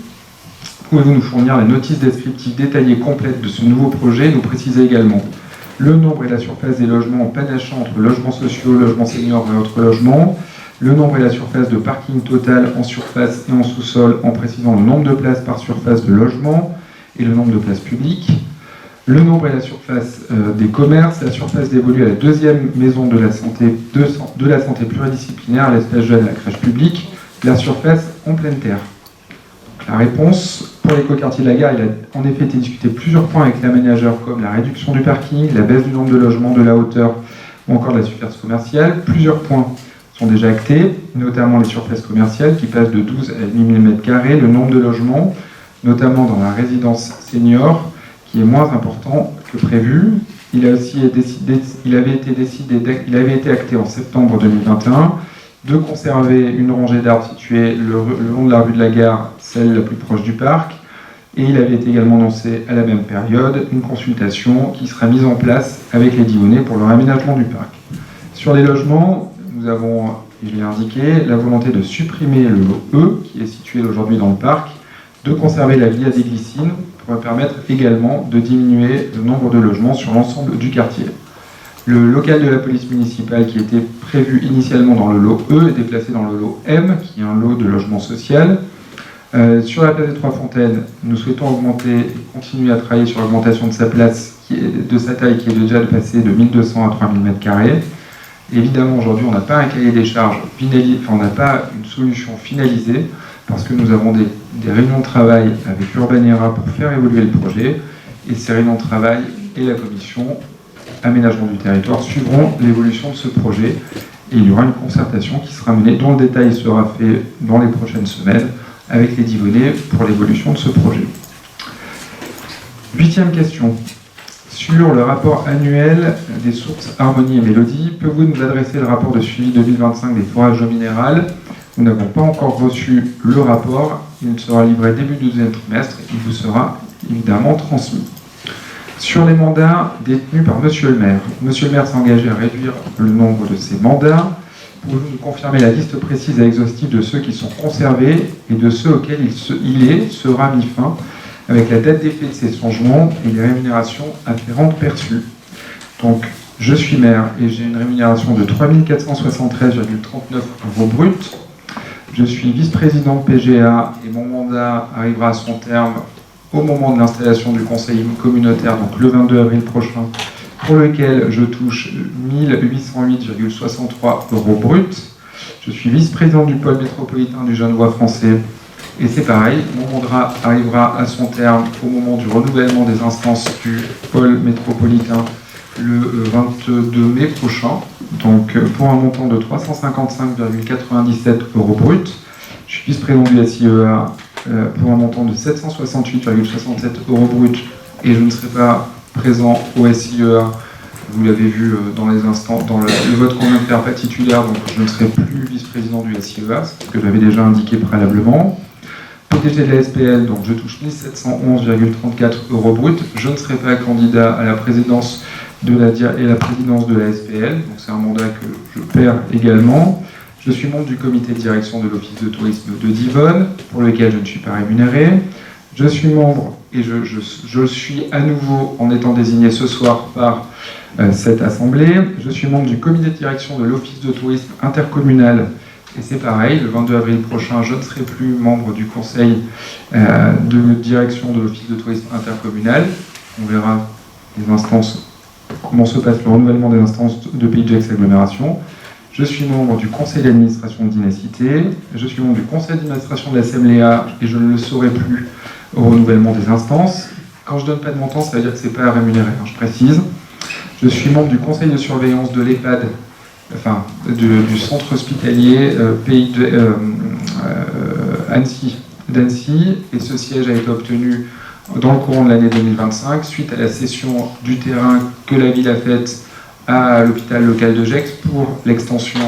Pouvez-vous nous fournir la notice descriptive détaillée complète de ce nouveau projet et nous préciser également le nombre et la surface des logements en panachant entre logements sociaux, logements seniors et autres logements, le nombre et la surface de parking total en surface et en sous-sol en précisant le nombre de places par surface de logement et le nombre de places publiques, le nombre et la surface des commerces, la surface dévolue à la deuxième maison de la santé pluridisciplinaire, à l'espace jeune, à la crèche publique, la surface en pleine terre. Donc, la réponse, pour l'écoquartier de la gare, il a en effet été discuté plusieurs points avec l'aménageur comme la réduction du parking, la baisse du nombre de logements, de la hauteur, ou ou encore de la surface commerciale. Plusieurs points sont déjà actés, notamment les surfaces commerciales qui passent de 12 à 8 000 m², le nombre de logements, notamment dans la résidence senior, qui est moins important que prévu. Il avait été acté en septembre 2021 de conserver une rangée d'arbres située le long de la rue de la Gare, celle la plus proche du parc, et il avait été également annoncé à la même période une consultation qui sera mise en place avec les Divonnais pour le réaménagement du parc. Sur les logements, nous avons, je l'ai indiqué, la volonté de supprimer le lot E, qui est situé aujourd'hui dans le parc, de conserver la via des Glycines pour permettre également de diminuer le nombre de logements sur l'ensemble du quartier. Le local de la police municipale qui était prévu initialement dans le lot E est déplacé dans le lot M, qui est un lot de logement social. Sur la place des Trois Fontaines, nous souhaitons augmenter et continuer à travailler sur l'augmentation de sa place, de sa taille qui est déjà passée de 1200 à 3000 m². Évidemment, aujourd'hui, on n'a pas un cahier des charges finalisé, on n'a pas une solution finalisée, parce que nous avons des réunions de travail avec Urbanera pour faire évoluer le projet, et ces réunions de travail et la commission aménagement du territoire suivront l'évolution de ce projet, et il y aura une concertation qui sera menée, dont le détail sera fait dans les prochaines semaines, avec les Divonnais pour l'évolution de ce projet. 8e question. Sur le rapport annuel des sources Harmonie et Mélodie, pouvez-vous nous adresser le rapport de suivi 2025 des forages d'eau minérale? Nous n'avons pas encore reçu le rapport. Il sera livré début du deuxième trimestre. Il vous sera évidemment transmis. Sur les mandats détenus par Monsieur le maire. Monsieur le maire s'est engagé à réduire le nombre de ses mandats. Pouvez-vous nous confirmer la liste précise et exhaustive de ceux qui sont conservés et de ceux auxquels il sera mis fin, avec la date d'effet de ces changements et les rémunérations afférentes perçues? Donc, je suis maire et j'ai une rémunération de 3 473,39 € bruts. Je suis vice-président de PGA et mon mandat arrivera à son terme au moment de l'installation du conseil communautaire, donc le 22 avril prochain, pour lequel je touche 1808,63 € bruts. Je suis vice-président du pôle métropolitain du Genevois français et c'est pareil, mon mandat arrivera à son terme au moment du renouvellement des instances du pôle métropolitain le 22 mai prochain, donc pour un montant de 355,97 € bruts. Je suis vice-président du SIEA pour un montant de 768,67 € bruts et je ne serai pas présent au SIEA, vous l'avez vu dans les instants, dans le vote qu'on vient de faire pas titulaire, donc je ne serai plus vice-président du SIEA, c'est ce que j'avais déjà indiqué préalablement. PDG de la SPL, donc je touche 1711,34 € bruts. Je ne serai pas candidat à la présidence de la présidence de la SPL, donc c'est un mandat que je perds également. Je suis membre du comité de direction de l'Office de tourisme de Divonne, pour lequel je ne suis pas rémunéré. Je suis membre, et je suis à nouveau, en étant désigné ce soir par cette assemblée, je suis membre du comité de direction de l'Office de tourisme intercommunal, et c'est pareil, le 22 avril prochain, je ne serai plus membre du conseil de direction de l'Office de tourisme intercommunal. On verra les instances, comment se passe le renouvellement des instances de PIGEX agglomération. Je suis membre du conseil d'administration de Dynacité, je suis membre du conseil d'administration de la SEMLEA et je ne le serai plus au renouvellement des instances. Quand je ne donne pas de montant, ça veut dire que ce n'est pas rémunéré, je précise. Je suis membre du conseil de surveillance de l'EHPAD, enfin du centre hospitalier d'Annecy, et ce siège a été obtenu dans le courant de l'année 2025 suite à la cession du terrain que la ville a faite à l'hôpital local de Gex pour l'extension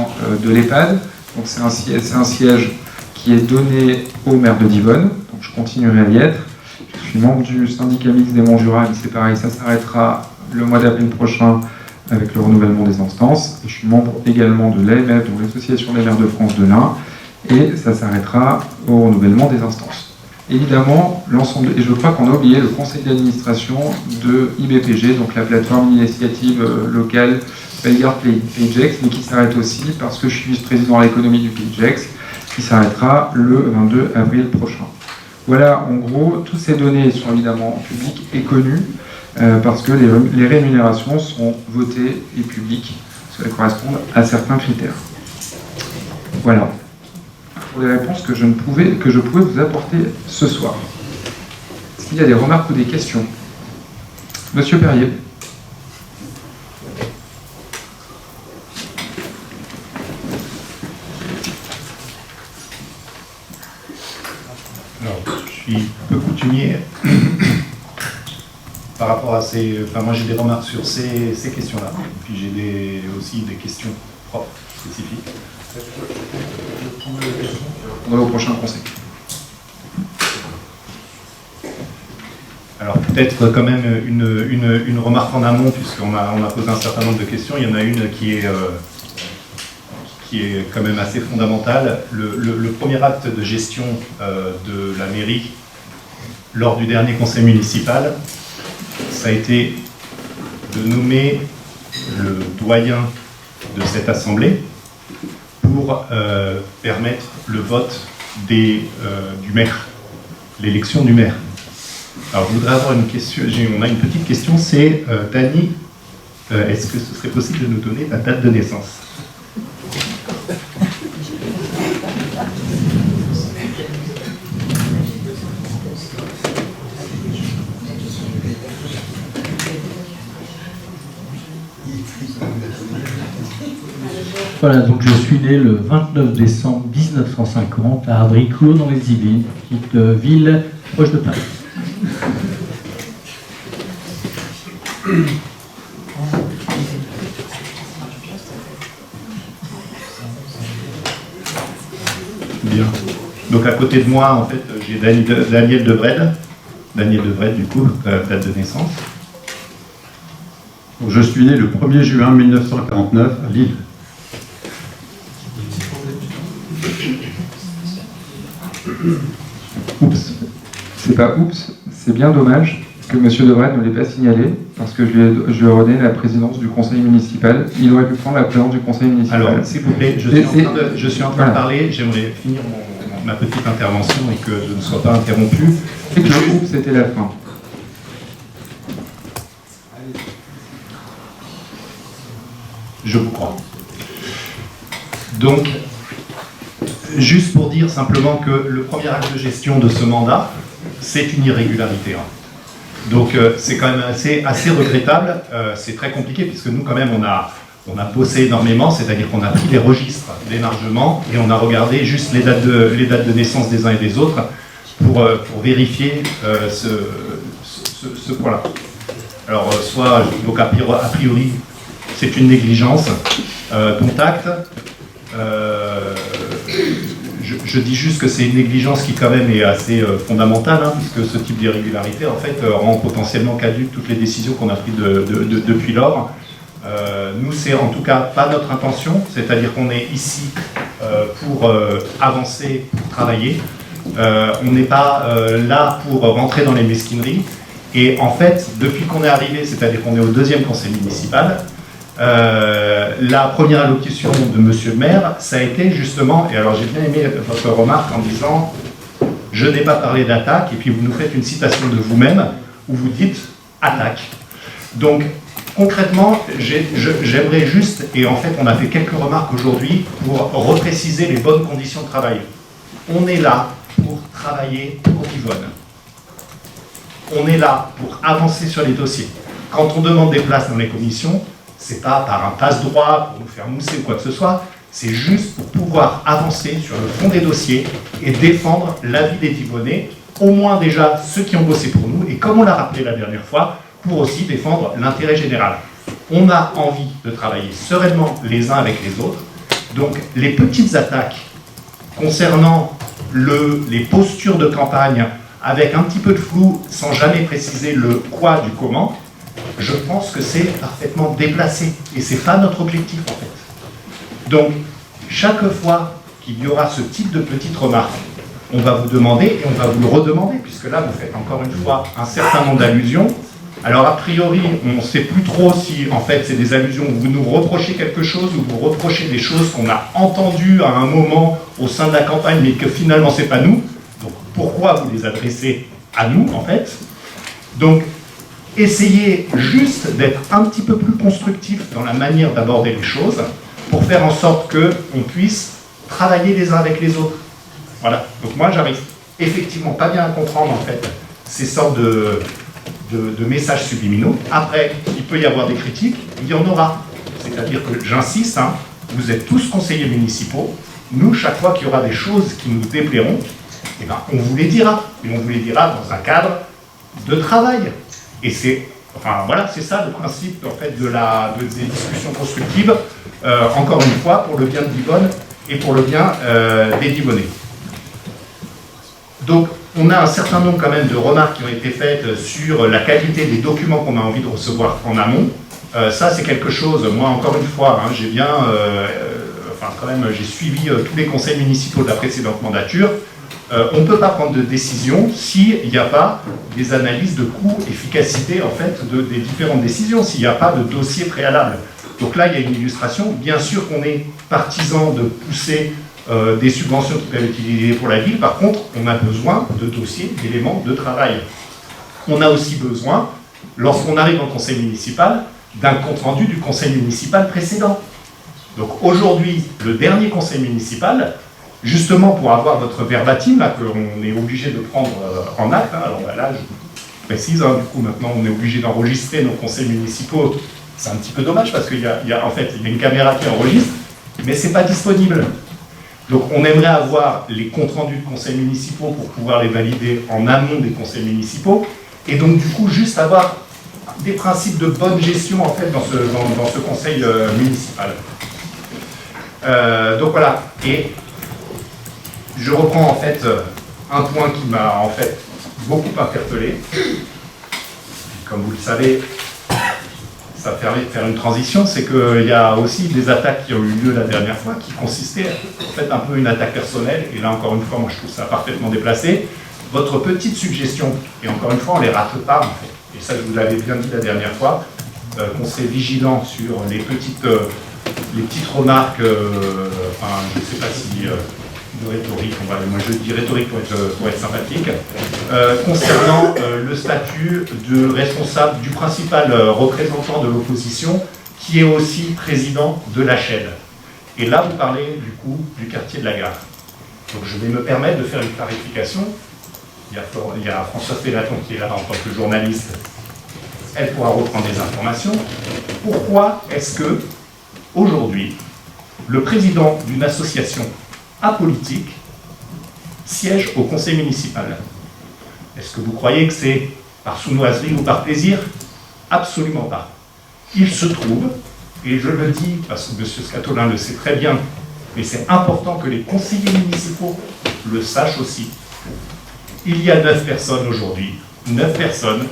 de l'EHPAD. Donc c'est un siège qui est donné au maire de Divonne, donc je continuerai à y être. Je suis membre du syndicat mixte des Monts-Jura, mais c'est pareil, ça s'arrêtera le mois d'avril prochain avec le renouvellement des instances. Et je suis membre également de l'AMF, donc l'Association des maires de France de l'Ain, et ça s'arrêtera au renouvellement des instances. Évidemment, l'ensemble, et je crois qu'on a oublié le conseil d'administration de IBPG, donc la plateforme initiative locale Bellegarde PIGEX, mais qui s'arrête aussi parce que je suis vice-président à l'économie du PIGEX, qui s'arrêtera le 22 avril prochain. Voilà, en gros, toutes ces données sont évidemment publiques et connues, parce que les rémunérations sont votées et publiques, parce qu'elles correspondent à certains critères. Voilà. Pour les réponses que je pouvais vous apporter ce soir. Est-ce qu'il y a des remarques ou des questions? Monsieur Perrier. suis peu coutumier par rapport à ces... Enfin, moi j'ai des remarques sur ces questions-là. Puis j'ai aussi des questions propres, spécifiques. On va au prochain conseil. Alors peut-être quand même une remarque en amont, puisqu'on a posé un certain nombre de questions. Il y en a une qui est quand même assez fondamentale. Le premier acte de gestion de la mairie lors du dernier conseil municipal, ça a été de nommer le doyen de cette assemblée pour permettre le vote du maire, l'élection du maire. Alors, je voudrais avoir une question, on a une petite question, c'est Dany, est-ce que ce serait possible de nous donner ta date de naissance? Voilà, donc je suis né le 29 décembre 1950 à Ardricourt dans les Yvelines, petite ville proche de Paris. Bien. Donc à côté de moi, en fait, j'ai Daniel Devred. Daniel Devred, du coup, date de naissance. Je suis né le 1er juin 1949 à Lille. Oups. C'est pas oups, c'est bien dommage que M. Devred ne l'ait pas signalé, parce que je lui ai redonné la présidence du conseil municipal. Il aurait pu prendre la présidence du conseil municipal. Alors, s'il vous plaît, je suis en train de parler, j'aimerais finir ma petite intervention et que je ne sois pas interrompu. Et que le oups, c'était la fin. Je vous crois. Donc, juste pour dire simplement que le premier acte de gestion de ce mandat, c'est une irrégularité. Donc c'est quand même assez regrettable, c'est très compliqué puisque nous quand même on a bossé énormément, c'est-à-dire qu'on a pris les registres d'émargement et on a regardé juste les dates de naissance des uns et des autres pour vérifier ce point-là. Alors donc a priori c'est une négligence, dont acte. Je dis juste que c'est une négligence qui quand même est assez fondamentale, puisque ce type d'irrégularité en fait rend potentiellement caduques toutes les décisions qu'on a prises depuis lors. Nous, c'est en tout cas pas notre intention, c'est-à-dire qu'on est ici pour avancer, pour travailler. On n'est pas là pour rentrer dans les mesquineries. Et en fait, depuis qu'on est arrivé, c'est-à-dire qu'on est au deuxième conseil municipal, la première allocution de Monsieur le maire, ça a été justement, et alors j'ai bien aimé votre remarque en disant « je n'ai pas parlé d'attaque » et puis vous nous faites une citation de vous-même où vous dites « attaque ». Donc concrètement, j'aimerais juste, et en fait on a fait quelques remarques aujourd'hui pour repréciser les bonnes conditions de travail. On est là pour travailler pour Yvonne. On est là pour avancer sur les dossiers. Quand on demande des places dans les commissions, c'est pas par un passe-droit pour nous faire mousser ou quoi que ce soit, c'est juste pour pouvoir avancer sur le fond des dossiers et défendre l'avis des Yvonnais, au moins déjà ceux qui ont bossé pour nous, et comme on l'a rappelé la dernière fois, pour aussi défendre l'intérêt général. On a envie de travailler sereinement les uns avec les autres, donc les petites attaques concernant les postures de campagne avec un petit peu de flou, sans jamais préciser le quoi du comment, je pense que c'est parfaitement déplacé. Et ce n'est pas notre objectif, en fait. Donc, chaque fois qu'il y aura ce type de petites remarques, on va vous demander, et on va vous le redemander, puisque là, vous faites encore une fois un certain nombre d'allusions. Alors, a priori, on ne sait plus trop si, en fait, c'est des allusions où vous nous reprochez quelque chose, ou vous reprochez des choses qu'on a entendues à un moment au sein de la campagne, mais que finalement, ce n'est pas nous. Donc, pourquoi vous les adressez à nous, en fait? Donc, essayez juste d'être un petit peu plus constructif dans la manière d'aborder les choses pour faire en sorte qu'on puisse travailler les uns avec les autres. Voilà. Donc moi, j'arrive effectivement pas bien à comprendre en fait ces sortes de messages subliminaux. Après, il peut y avoir des critiques, il y en aura. C'est-à-dire que, j'insiste, vous êtes tous conseillers municipaux. Nous, chaque fois qu'il y aura des choses qui nous déplairont, eh ben, on vous les dira. Et on vous les dira dans un cadre de travail. Et c'est ça le principe en fait, des discussions constructives, encore une fois, pour le bien de Divonne et pour le bien des Divonnais. Donc, on a un certain nombre quand même de remarques qui ont été faites sur la qualité des documents qu'on a envie de recevoir en amont. Ça, c'est quelque chose, moi, encore une fois, hein, j'ai bien, j'ai suivi tous les conseils municipaux de la précédente mandature. On ne peut pas prendre de décision s'il n'y a pas des analyses de coût-efficacité en fait, des différentes décisions, s'il n'y a pas de dossier préalable. Donc là, il y a une illustration. Bien sûr qu'on est partisan de pousser des subventions qui peuvent être utilisées pour la ville. Par contre, on a besoin de dossiers, d'éléments de travail. On a aussi besoin, lorsqu'on arrive en conseil municipal, d'un compte-rendu du conseil municipal précédent. Donc aujourd'hui, le dernier conseil municipal, justement pour avoir votre verbatim, là, qu'on est obligé de prendre en acte, hein, alors là, je précise, hein, du coup, maintenant, on est obligé d'enregistrer nos conseils municipaux. C'est un petit peu dommage parce qu'il y a une caméra qui enregistre, mais ce n'est pas disponible. Donc on aimerait avoir les comptes rendus de conseils municipaux pour pouvoir les valider en amont des conseils municipaux, et donc du coup, juste avoir des principes de bonne gestion, en fait, dans ce conseil municipal. Donc voilà, et je reprends en fait un point qui m'a en fait beaucoup interpellé. Comme vous le savez, ça permet de faire une transition, c'est qu'il y a aussi des attaques qui ont eu lieu la dernière fois qui consistaient en fait un peu une attaque personnelle, et là encore une fois, moi je trouve ça parfaitement déplacé. Votre petite suggestion, et encore une fois on ne les rate pas en fait, et ça je vous l'avais bien dit la dernière fois, qu'on serait vigilant sur les petites remarques, je ne sais pas si de rhétorique, moi je dis rhétorique pour être sympathique, concernant le statut de responsable, du principal représentant de l'opposition, qui est aussi président de la chaîne. Et là, vous parlez du coup du quartier de la Gare. Donc je vais me permettre de faire une clarification. Il y a Françoise Pélaton qui est là en tant que journaliste. Elle pourra reprendre des informations. Pourquoi est-ce que, aujourd'hui, le président d'une association apolitique siège au conseil municipal? Est-ce que vous croyez que c'est par sournoiserie ou par plaisir? Absolument pas. Il se trouve, et je le dis parce que M. Scatolin le sait très bien, mais c'est important que les conseillers municipaux le sachent aussi, il y a 9 personnes aujourd'hui, 9 personnes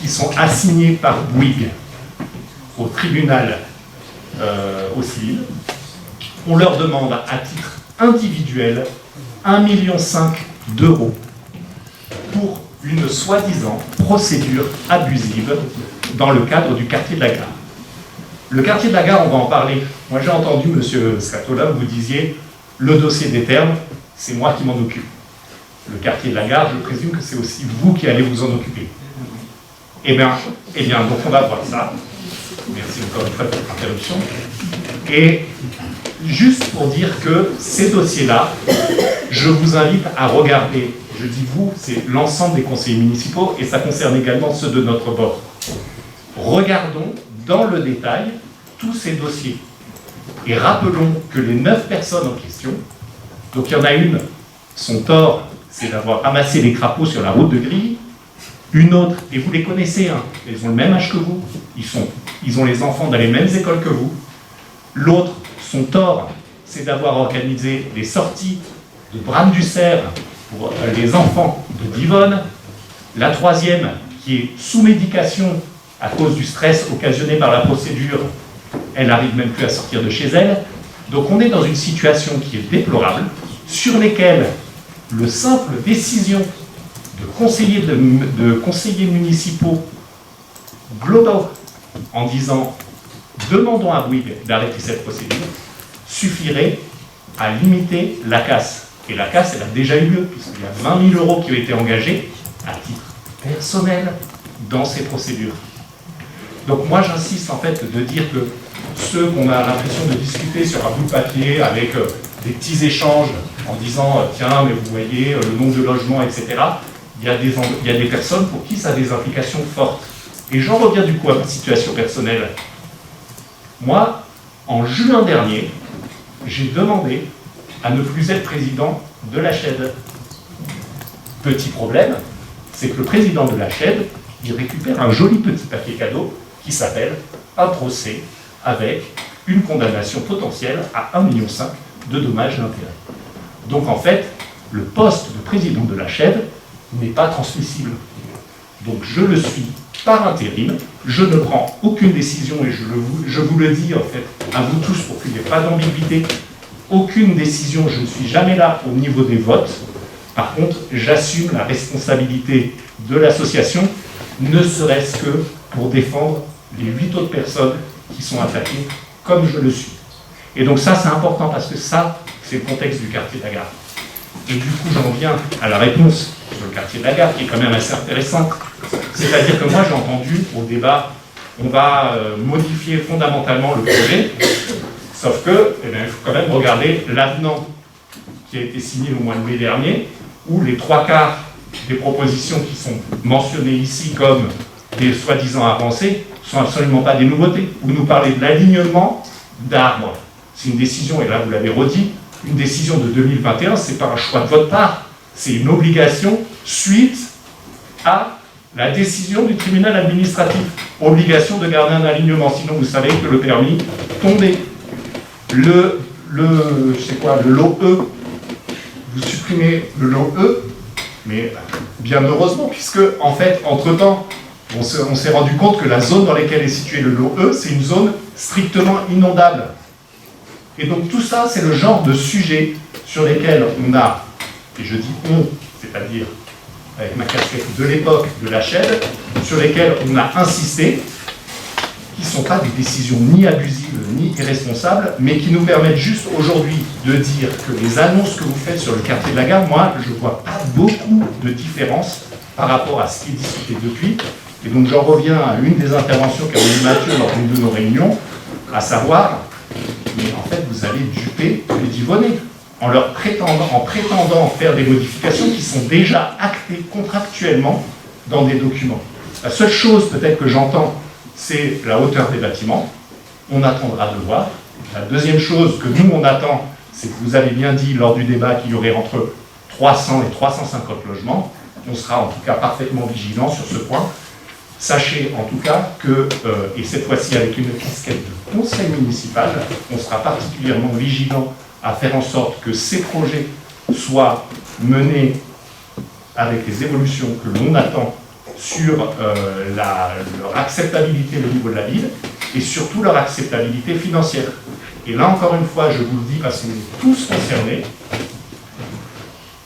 qui sont assignées par Bouygues au tribunal au civil. On leur demande à titre individuel 1,5 million d'euros pour une soi-disant procédure abusive dans le cadre du quartier de la Gare. Le quartier de la Gare, on va en parler. Moi j'ai entendu, M. Scatola, vous disiez, le dossier des termes, c'est moi qui m'en occupe. Le quartier de la Gare, je présume que c'est aussi vous qui allez vous en occuper. Eh bien, donc on va voir ça. Merci encore une fois de votre interruption. Et juste pour dire que ces dossiers-là, je vous invite à regarder, je dis vous, c'est l'ensemble des conseillers municipaux, et ça concerne également ceux de notre bord. Regardons dans le détail tous ces dossiers. Et rappelons que les 9 personnes en question, donc il y en a une, son tort, c'est d'avoir ramassé les crapauds sur la route de Grille. Une autre, et vous les connaissez, hein, elles ont le même âge que vous, ils ont les enfants dans les mêmes écoles que vous. L'autre, son tort, c'est d'avoir organisé des sorties de Bram-du-Cerf pour les enfants de Divonne. La troisième, qui est sous médication à cause du stress occasionné par la procédure, elle n'arrive même plus à sortir de chez elle. Donc on est dans une situation qui est déplorable, sur lesquelles le simple décision de conseillers municipaux globaux en disant « demandons à Bouygues d'arrêter cette procédure » suffirait à limiter la casse. Et la casse, elle a déjà eu lieu, puisqu'il y a 20 000 euros qui ont été engagés à titre personnel dans ces procédures. Donc moi j'insiste en fait de dire que ceux qu'on a l'impression de discuter sur un bout de papier avec des petits échanges en disant tiens mais vous voyez le nombre de logements, etc. Il y a des personnes pour qui ça a des implications fortes. Et j'en reviens du coup à ma situation personnelle. Moi, en juin dernier, j'ai demandé à ne plus être président de la chaîne. Petit problème, c'est que le président de la chaîne, il récupère un joli petit papier cadeau qui s'appelle un procès avec une condamnation potentielle à 1,5 million de dommages et intérêts. Donc en fait, le poste de président de la chaîne n'est pas transmissible. Donc je le suis par intérim, je ne prends aucune décision et je vous le dis en fait à vous tous pour qu'il n'y ait pas d'ambiguïté, aucune décision, je ne suis jamais là au niveau des votes. Par contre, j'assume la responsabilité de l'association, ne serait-ce que pour défendre les 8 autres personnes qui sont attaquées comme je le suis. Et donc ça, c'est important parce que ça, c'est le contexte du quartier de la Gare. Et du coup, j'en viens à la réponse sur le quartier de la Gare, qui est quand même assez intéressante. C'est-à-dire que moi, j'ai entendu au débat, on va modifier fondamentalement le projet, sauf que, eh bien, il faut quand même regarder l'avenant qui a été signé au mois de mai dernier, où les 3/4 des propositions qui sont mentionnées ici comme des soi-disant avancées ne sont absolument pas des nouveautés. Vous nous parlez de l'alignement d'arbres. C'est une décision, et là vous l'avez redit, une décision de 2021, ce n'est pas un choix de votre part, c'est une obligation suite à la décision du tribunal administratif. Obligation de garder un alignement, sinon vous savez que le permis tombait. Le lot E, vous supprimez le lot E, mais bien heureusement, puisque en fait, entre-temps, on s'est rendu compte que la zone dans laquelle est situé le lot E, c'est une zone strictement inondable. Et donc tout ça, c'est le genre de sujet sur lesquels on a, et je dis on, c'est-à-dire avec ma casquette de l'époque de la chaîne, sur lesquels on a insisté, qui ne sont pas des décisions ni abusives ni irresponsables, mais qui nous permettent juste aujourd'hui de dire que les annonces que vous faites sur le quartier de la Gare, moi, je ne vois pas beaucoup de différence par rapport à ce qui est discuté depuis. Et donc j'en reviens à une des interventions qu'a eu Mathieu lors d'une de nos réunions, à savoir, mais en fait, vous allez duper les Divonnais en prétendant faire des modifications qui sont déjà actées contractuellement dans des documents. La seule chose peut-être que j'entends, c'est la hauteur des bâtiments. On attendra de voir. La deuxième chose que nous, on attend, c'est que vous avez bien dit lors du débat qu'il y aurait entre 300 et 350 logements. On sera en tout cas parfaitement vigilant sur ce point. Sachez en tout cas que, et cette fois-ci avec une casquette de conseil municipal, on sera particulièrement vigilant à faire en sorte que ces projets soient menés avec les évolutions que l'on attend sur leur acceptabilité au niveau de la ville et surtout leur acceptabilité financière. Et là encore une fois, je vous le dis parce qu'on est tous concernés,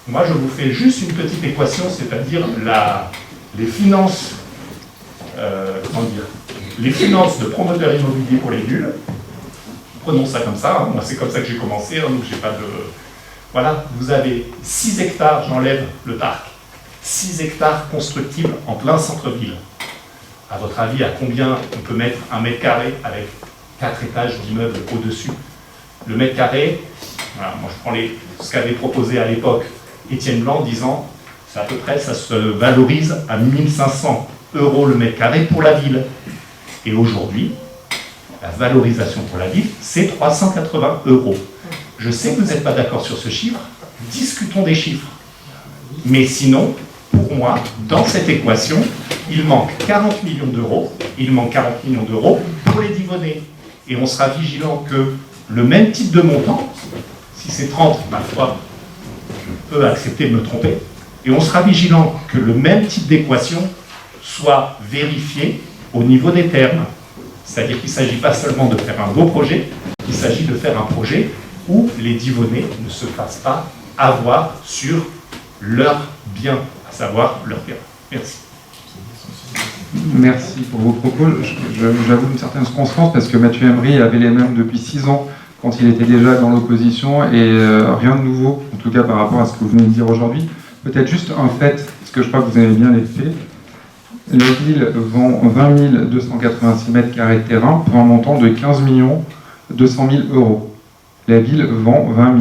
moi je vous fais juste une petite équation, c'est-à-dire les finances les finances de promoteurs immobiliers pour les nuls. Prenons ça comme ça, hein. Moi c'est comme ça que j'ai commencé, hein, donc j'ai pas de... Voilà, vous avez 6 hectares, j'enlève le parc, 6 hectares constructibles en plein centre-ville. À votre avis, à combien on peut mettre un mètre carré avec 4 étages d'immeubles au-dessus? Le mètre carré, voilà, moi je prends ce qu'avait proposé à l'époque Étienne Blanc, disant, c'est à peu près, ça se valorise à 1500 € le mètre carré pour la ville. Et aujourd'hui, la valorisation pour la ville, c'est 380 €. Je sais que vous n'êtes pas d'accord sur ce chiffre, discutons des chiffres. Mais sinon, pour moi, dans cette équation, il manque 40 millions d'euros, il manque 40 millions d'euros pour les Divonnais. Et on sera vigilant que le même type de montant, si c'est 30, parfois, je peux accepter de me tromper, et on sera vigilant que le même type d'équation soit vérifié au niveau des termes. C'est-à-dire qu'il ne s'agit pas seulement de faire un beau projet, il s'agit de faire un projet où les Divonnais ne se fassent pas avoir sur leurs biens, à savoir leur terrain. Merci. Merci pour vos propos. J'avoue une certaine circonstance parce que Mathieu Emery avait les mêmes depuis 6 ans quand il était déjà dans l'opposition et rien de nouveau, en tout cas par rapport à ce que vous venez de dire aujourd'hui. Peut-être juste un fait, parce que je crois que vous avez bien les faits. La ville vend 20 286 mètres carrés de terrain pour un montant de 15 200 000 €. La ville vend 20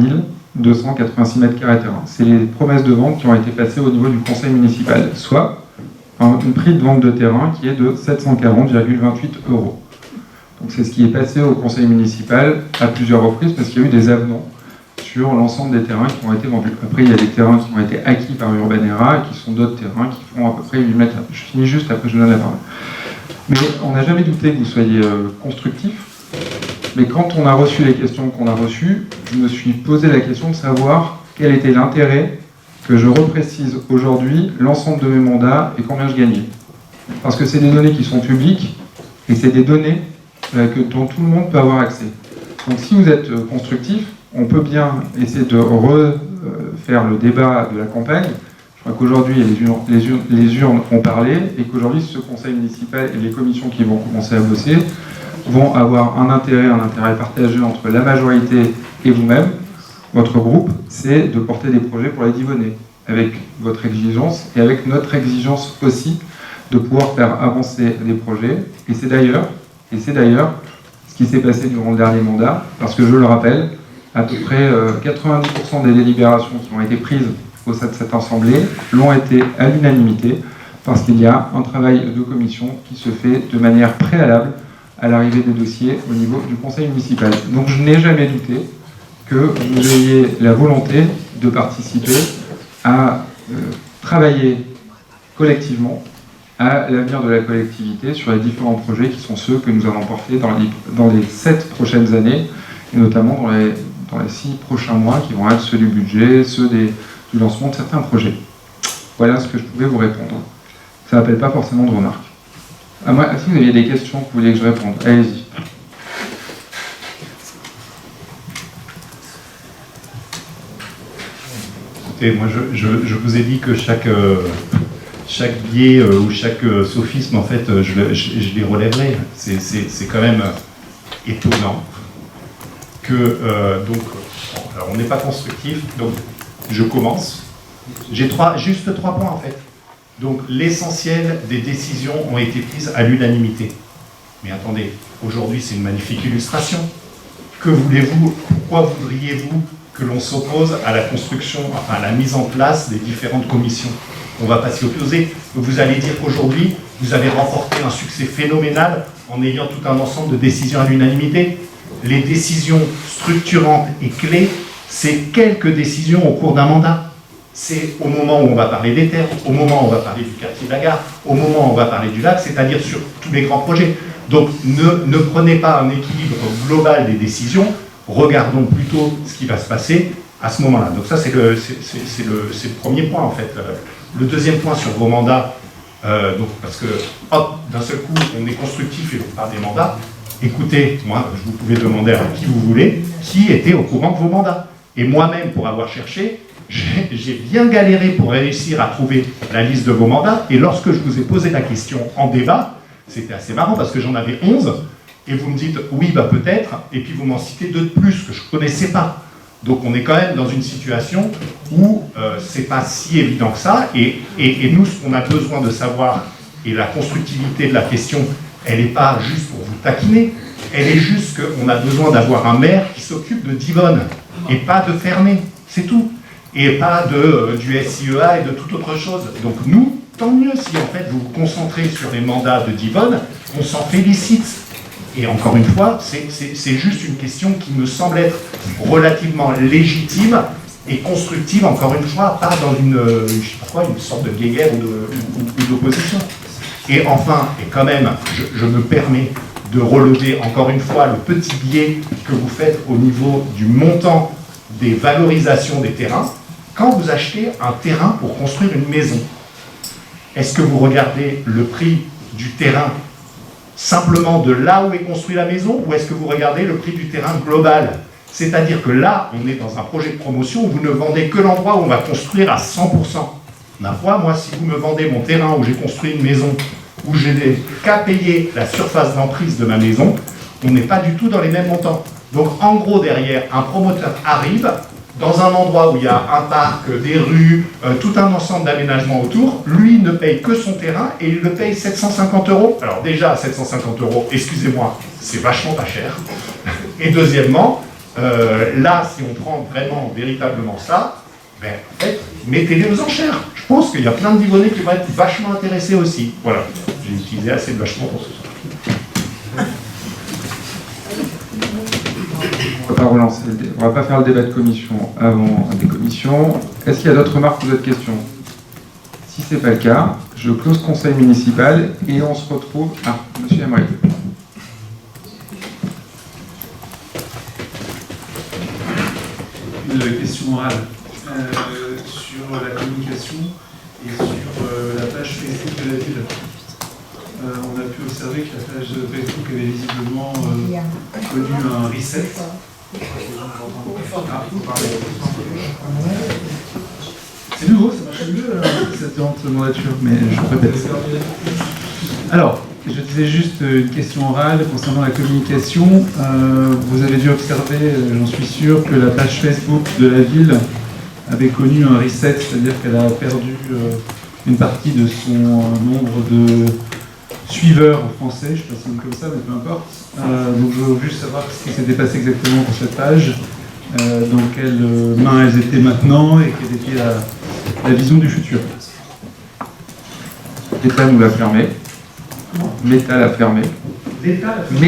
286 mètres carrés de terrain. C'est les promesses de vente qui ont été passées au niveau du conseil municipal, soit un prix de vente de terrain qui est de 740,28 €. Donc c'est ce qui est passé au conseil municipal à plusieurs reprises parce qu'il y a eu des avenants sur l'ensemble des terrains qui ont été vendus. Après, il y a des terrains qui ont été acquis par Urbanera et qui sont d'autres terrains qui font à peu près 8 mètres. Je finis juste, après je donne la parole. Mais on n'a jamais douté que vous soyez constructif. Mais quand on a reçu les questions qu'on a reçues, je me suis posé la question de savoir quel était l'intérêt que je reprécise aujourd'hui l'ensemble de mes mandats et combien je gagnais. Parce que c'est des données qui sont publiques et c'est des données dont tout le monde peut avoir accès. Donc si vous êtes constructif, on peut bien essayer de refaire le débat de la campagne. Je crois qu'aujourd'hui, les urnes ont parlé et qu'aujourd'hui, ce conseil municipal et les commissions qui vont commencer à bosser vont avoir un intérêt partagé entre la majorité et vous-même, votre groupe, c'est de porter des projets pour les Divonnais, avec votre exigence et avec notre exigence aussi de pouvoir faire avancer des projets. Et c'est d'ailleurs ce qui s'est passé durant le dernier mandat, parce que je le rappelle, à peu près 90% des délibérations qui ont été prises au sein de cette assemblée l'ont été à l'unanimité, parce qu'il y a un travail de commission qui se fait de manière préalable à l'arrivée des dossiers au niveau du conseil municipal. Donc je n'ai jamais douté que vous ayez la volonté de participer à travailler collectivement à l'avenir de la collectivité sur les différents projets qui sont ceux que nous allons porter dans les 7 prochaines années, et notamment dans les 6 prochains mois qui vont être ceux du budget, ceux du lancement de certains projets. Voilà ce que je pouvais vous répondre. Ça n'appelle pas forcément de remarques. Si vous aviez des questions que vous vouliez que je réponde, allez-y. Écoutez, moi je vous ai dit que chaque biais ou chaque sophisme, en fait, je les relèverai. C'est quand même étonnant que, alors on n'est pas constructif, donc je commence. J'ai juste trois points, en fait. Donc l'essentiel des décisions ont été prises à l'unanimité. Mais attendez, aujourd'hui c'est une magnifique illustration. Que voulez-vous, pourquoi voudriez-vous que l'on s'oppose à la construction, enfin à la mise en place des différentes commissions? On ne va pas s'y opposer. Vous allez dire qu'aujourd'hui, vous avez remporté un succès phénoménal en ayant tout un ensemble de décisions à l'unanimité. Les décisions structurantes et clés, c'est quelques décisions au cours d'un mandat. C'est au moment où on va parler des terres, au moment où on va parler du quartier de la gare, au moment où on va parler du lac, c'est-à-dire sur tous les grands projets. Donc ne prenez pas un équilibre global des décisions, regardons plutôt ce qui va se passer à ce moment-là. Donc ça, c'est le premier point, en fait. Le deuxième point sur vos mandats, parce que, hop, d'un seul coup, on est constructif et on parle des mandats. Écoutez, moi, vous pouvez demander à qui vous voulez, qui était au courant de vos mandats. Et moi-même, pour avoir cherché, j'ai bien galéré pour réussir à trouver la liste de vos mandats. Et lorsque je vous ai posé la question en débat, c'était assez marrant parce que j'en avais 11. Et vous me dites, oui, bah peut-être. Et puis vous m'en citez 2 de plus que je ne connaissais pas. Donc on est quand même dans une situation où c'est pas si évident que ça. Et nous, ce qu'on a besoin de savoir, et la constructivité de la question, elle n'est pas juste pour vous taquiner. Elle est juste qu'on a besoin d'avoir un maire qui s'occupe de Divonne et pas de Ferney. C'est tout. Et pas du SIEA et de toute autre chose. Donc nous, tant mieux si en fait vous vous concentrez sur les mandats de Divonne, on s'en félicite. Et encore une fois, c'est juste une question qui me semble être relativement légitime et constructive, encore une fois, pas dans une sorte de guéguerre ou d'opposition. Et enfin, et quand même, je me permets de relever encore une fois le petit biais que vous faites au niveau du montant des valorisations des terrains. Quand vous achetez un terrain pour construire une maison, est-ce que vous regardez le prix du terrain simplement de là où est construite la maison, ou est-ce que vous regardez le prix du terrain global? C'est-à-dire que là, on est dans un projet de promotion où vous ne vendez que l'endroit où on va construire à 100%. Ma foi, moi, si vous me vendez mon terrain où j'ai construit une maison, où je n'ai qu'à payer la surface d'emprise de ma maison, on n'est pas du tout dans les mêmes montants. Donc, en gros, derrière, un promoteur arrive dans un endroit où il y a un parc, des rues, tout un ensemble d'aménagements autour. Lui ne paye que son terrain et il le paye 750 €. Alors déjà, 750 €, excusez-moi, c'est vachement pas cher. Et deuxièmement, là, si on prend vraiment, véritablement ça, ben, en fait, mettez-les aux enchères. Je pense qu'il y a plein de Divonnais qui vont être vachement intéressés aussi. Voilà, j'ai utilisé assez de vachement pour ce soir. pas relancer, on va pas faire le débat de commission avant des commissions. Est-ce qu'il y a d'autres remarques ou d'autres questions? Si ce n'est pas le cas, je close conseil municipal et on se retrouve... Ah, monsieur Emery. Une question orale sur la communication et sur la page Facebook de la ville. On a pu observer que la page Facebook avait visiblement connu un reset. C'est nouveau, ça marche mieux cette mandature, mais je répète. Alors, je disais juste une question orale concernant la communication. Vous avez dû observer, j'en suis sûr, que la page Facebook de la ville avait connu un reset, c'est-à-dire qu'elle a perdu une partie de son nombre de suiveurs français, je ne sais pas si c'est comme ça, mais peu importe. Donc je veux juste savoir ce qui s'était passé exactement pour cette page, dans quelles mains elles étaient maintenant et quelle était la vision du futur. L'État nous l'a fermé. Meta l'a fermé. Meta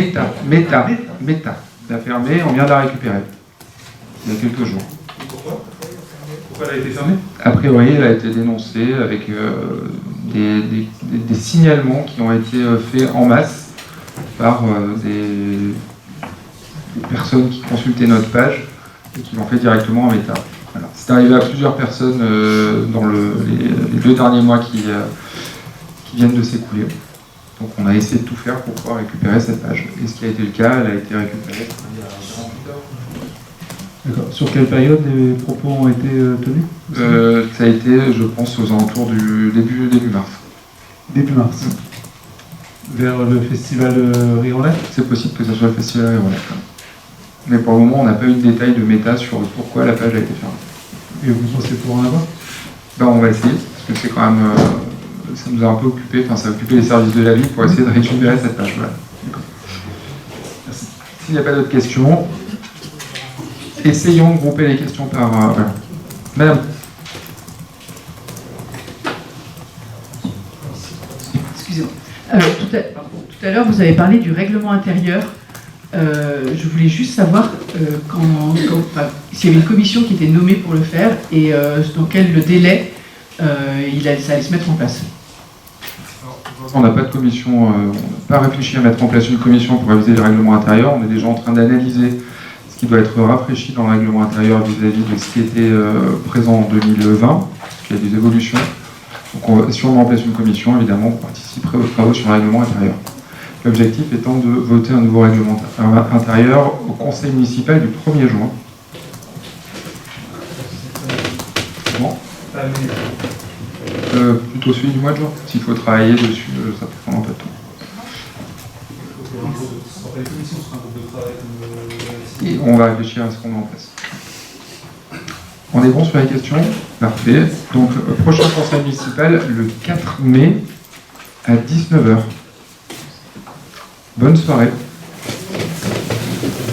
l'a fermé, on vient de la récupérer. Il y a quelques jours. Pourquoi elle a été fermée? A priori, elle a été dénoncée avec des signalements qui ont été faits en masse par des personnes qui consultaient notre page et qui l'ont fait directement à Meta. Voilà. C'est arrivé à plusieurs personnes dans les 2 derniers mois qui viennent de s'écouler. Donc on a essayé de tout faire pour pouvoir récupérer cette page. Et ce qui a été le cas, elle a été récupérée il y a 48 heures. D'accord. Sur quelle période les propos ont été tenus? Ça a été, je pense, aux alentours du début mars. Début mars. Vers le festival Rire en l'air? C'est possible que ce soit le festival Rire en l'air. Mais pour le moment, on n'a pas eu de détails de méta sur pourquoi la page a été fermée. Et vous pensez pour en avoir? Ben, on va essayer, parce que c'est quand même... ça nous a un peu occupé, enfin ça a occupé les services de la ville pour essayer de récupérer cette page. Voilà. Merci. S'il n'y a pas d'autres questions, essayons de grouper les questions par... voilà. Madame. Excusez-moi. Tout à l'heure, vous avez parlé du règlement intérieur. Je voulais juste savoir s'il y avait une commission qui était nommée pour le faire et dans quel délai ça allait se mettre en place. On n'a pas de commission, on n'a pas réfléchi à mettre en place une commission pour réviser le règlement intérieur. On est déjà en train d'analyser ce qui doit être rafraîchi dans le règlement intérieur vis-à-vis de ce qui était présent en 2020, parce qu'il y a des évolutions. Donc si on met en place une commission, évidemment, on participerait aux travaux sur le règlement intérieur. L'objectif étant de voter un nouveau règlement intérieur au conseil municipal du 1er juin. Bon. Plutôt celui du mois de juin. S'il faut travailler dessus, ça peut prendre un peu de temps. Et on va réfléchir à ce qu'on met en place. On est bon sur les questions? Parfait. Donc, prochain conseil municipal, le 4 mai à 19h. Bonne soirée.